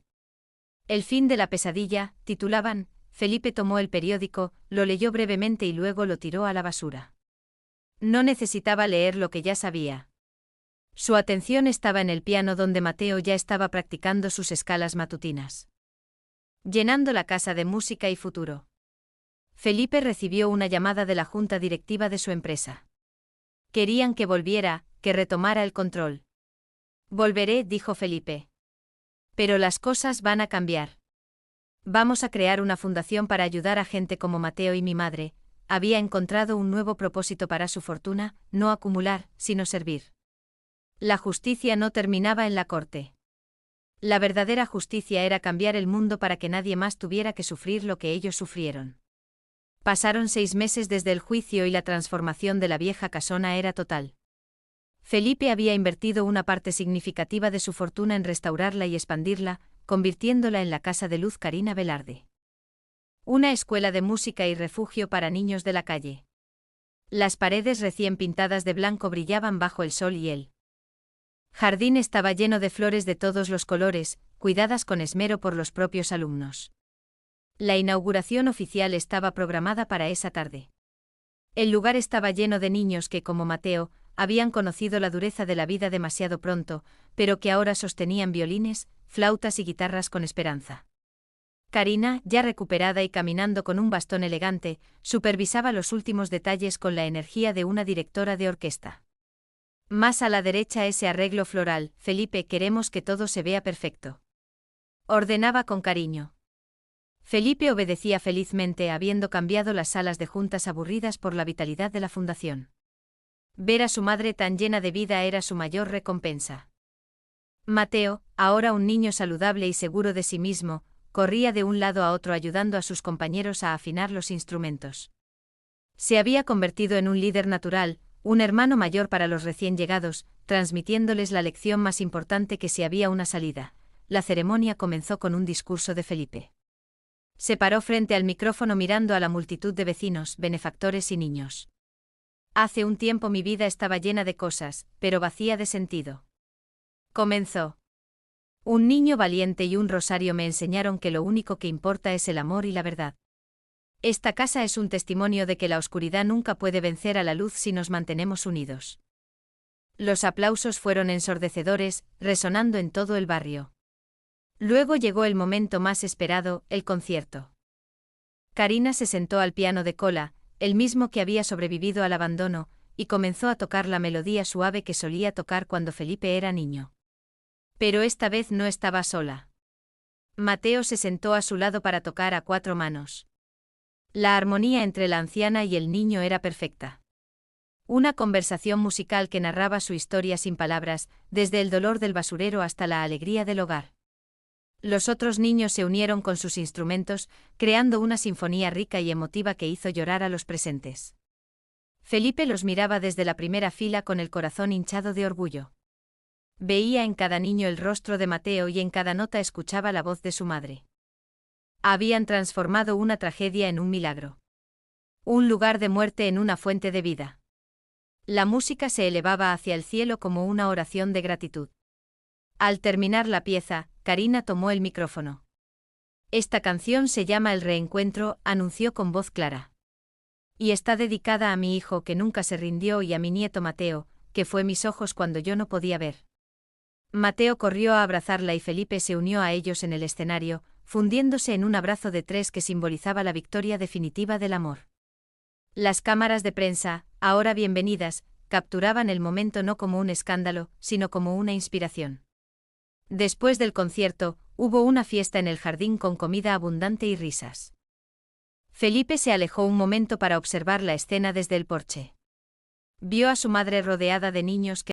El fin de la pesadilla, titulaban. Felipe tomó el periódico, lo leyó brevemente y luego lo tiró a la basura. No necesitaba leer lo que ya sabía. Su atención estaba en el piano donde Mateo ya estaba practicando sus escalas matutinas, llenando la casa de música y futuro. Felipe recibió una llamada de la junta directiva de su empresa. Querían que volviera, que retomara el control. Volveré, dijo Felipe. Pero las cosas van a cambiar. Vamos a crear una fundación para ayudar a gente como Mateo y mi madre. Había encontrado un nuevo propósito para su fortuna, no acumular, sino servir. La justicia no terminaba en la corte. La verdadera justicia era cambiar el mundo para que nadie más tuviera que sufrir lo que ellos sufrieron. Pasaron 6 meses desde el juicio y la transformación de la vieja casona era total. Felipe había invertido una parte significativa de su fortuna en restaurarla y expandirla, convirtiéndola en la Casa de Luz Karina Velarde. Una escuela de música y refugio para niños de la calle. Las paredes recién pintadas de blanco brillaban bajo el sol y el jardín estaba lleno de flores de todos los colores, cuidadas con esmero por los propios alumnos. La inauguración oficial estaba programada para esa tarde. El lugar estaba lleno de niños que, como Mateo, habían conocido la dureza de la vida demasiado pronto, pero que ahora sostenían violines, flautas y guitarras con esperanza. Karina, ya recuperada y caminando con un bastón elegante, supervisaba los últimos detalles con la energía de una directora de orquesta. Más a la derecha ese arreglo floral, Felipe, queremos que todo se vea perfecto. Ordenaba con cariño. Felipe obedecía felizmente, habiendo cambiado las salas de juntas aburridas por la vitalidad de la fundación. Ver a su madre tan llena de vida era su mayor recompensa. Mateo, ahora un niño saludable y seguro de sí mismo, corría de un lado a otro ayudando a sus compañeros a afinar los instrumentos. Se había convertido en un líder natural, un hermano mayor para los recién llegados, transmitiéndoles la lección más importante: que si había una salida. La ceremonia comenzó con un discurso de Felipe. Se paró frente al micrófono mirando a la multitud de vecinos, benefactores y niños. Hace un tiempo mi vida estaba llena de cosas, pero vacía de sentido. Comenzó. Un niño valiente y un rosario me enseñaron que lo único que importa es el amor y la verdad. Esta casa es un testimonio de que la oscuridad nunca puede vencer a la luz si nos mantenemos unidos. Los aplausos fueron ensordecedores, resonando en todo el barrio. Luego llegó el momento más esperado, el concierto. Karina se sentó al piano de cola, el mismo que había sobrevivido al abandono, y comenzó a tocar la melodía suave que solía tocar cuando Felipe era niño. Pero esta vez no estaba sola. Mateo se sentó a su lado para tocar a 4 manos. La armonía entre la anciana y el niño era perfecta. Una conversación musical que narraba su historia sin palabras, desde el dolor del basurero hasta la alegría del hogar. Los otros niños se unieron con sus instrumentos, creando una sinfonía rica y emotiva que hizo llorar a los presentes. Felipe los miraba desde la primera fila con el corazón hinchado de orgullo. Veía en cada niño el rostro de Mateo y en cada nota escuchaba la voz de su madre. Habían transformado una tragedia en un milagro. Un lugar de muerte en una fuente de vida. La música se elevaba hacia el cielo como una oración de gratitud. Al terminar la pieza, Karina tomó el micrófono. Esta canción se llama El Reencuentro, anunció con voz clara. Y está dedicada a mi hijo que nunca se rindió y a mi nieto Mateo, que fue mis ojos cuando yo no podía ver. Mateo corrió a abrazarla y Felipe se unió a ellos en el escenario, fundiéndose en un abrazo de tres que simbolizaba la victoria definitiva del amor. Las cámaras de prensa, ahora bienvenidas, capturaban el momento no como un escándalo, sino como una inspiración. Después del concierto, hubo una fiesta en el jardín con comida abundante y risas. Felipe se alejó un momento para observar la escena desde el porche. Vio a su madre rodeada de niños que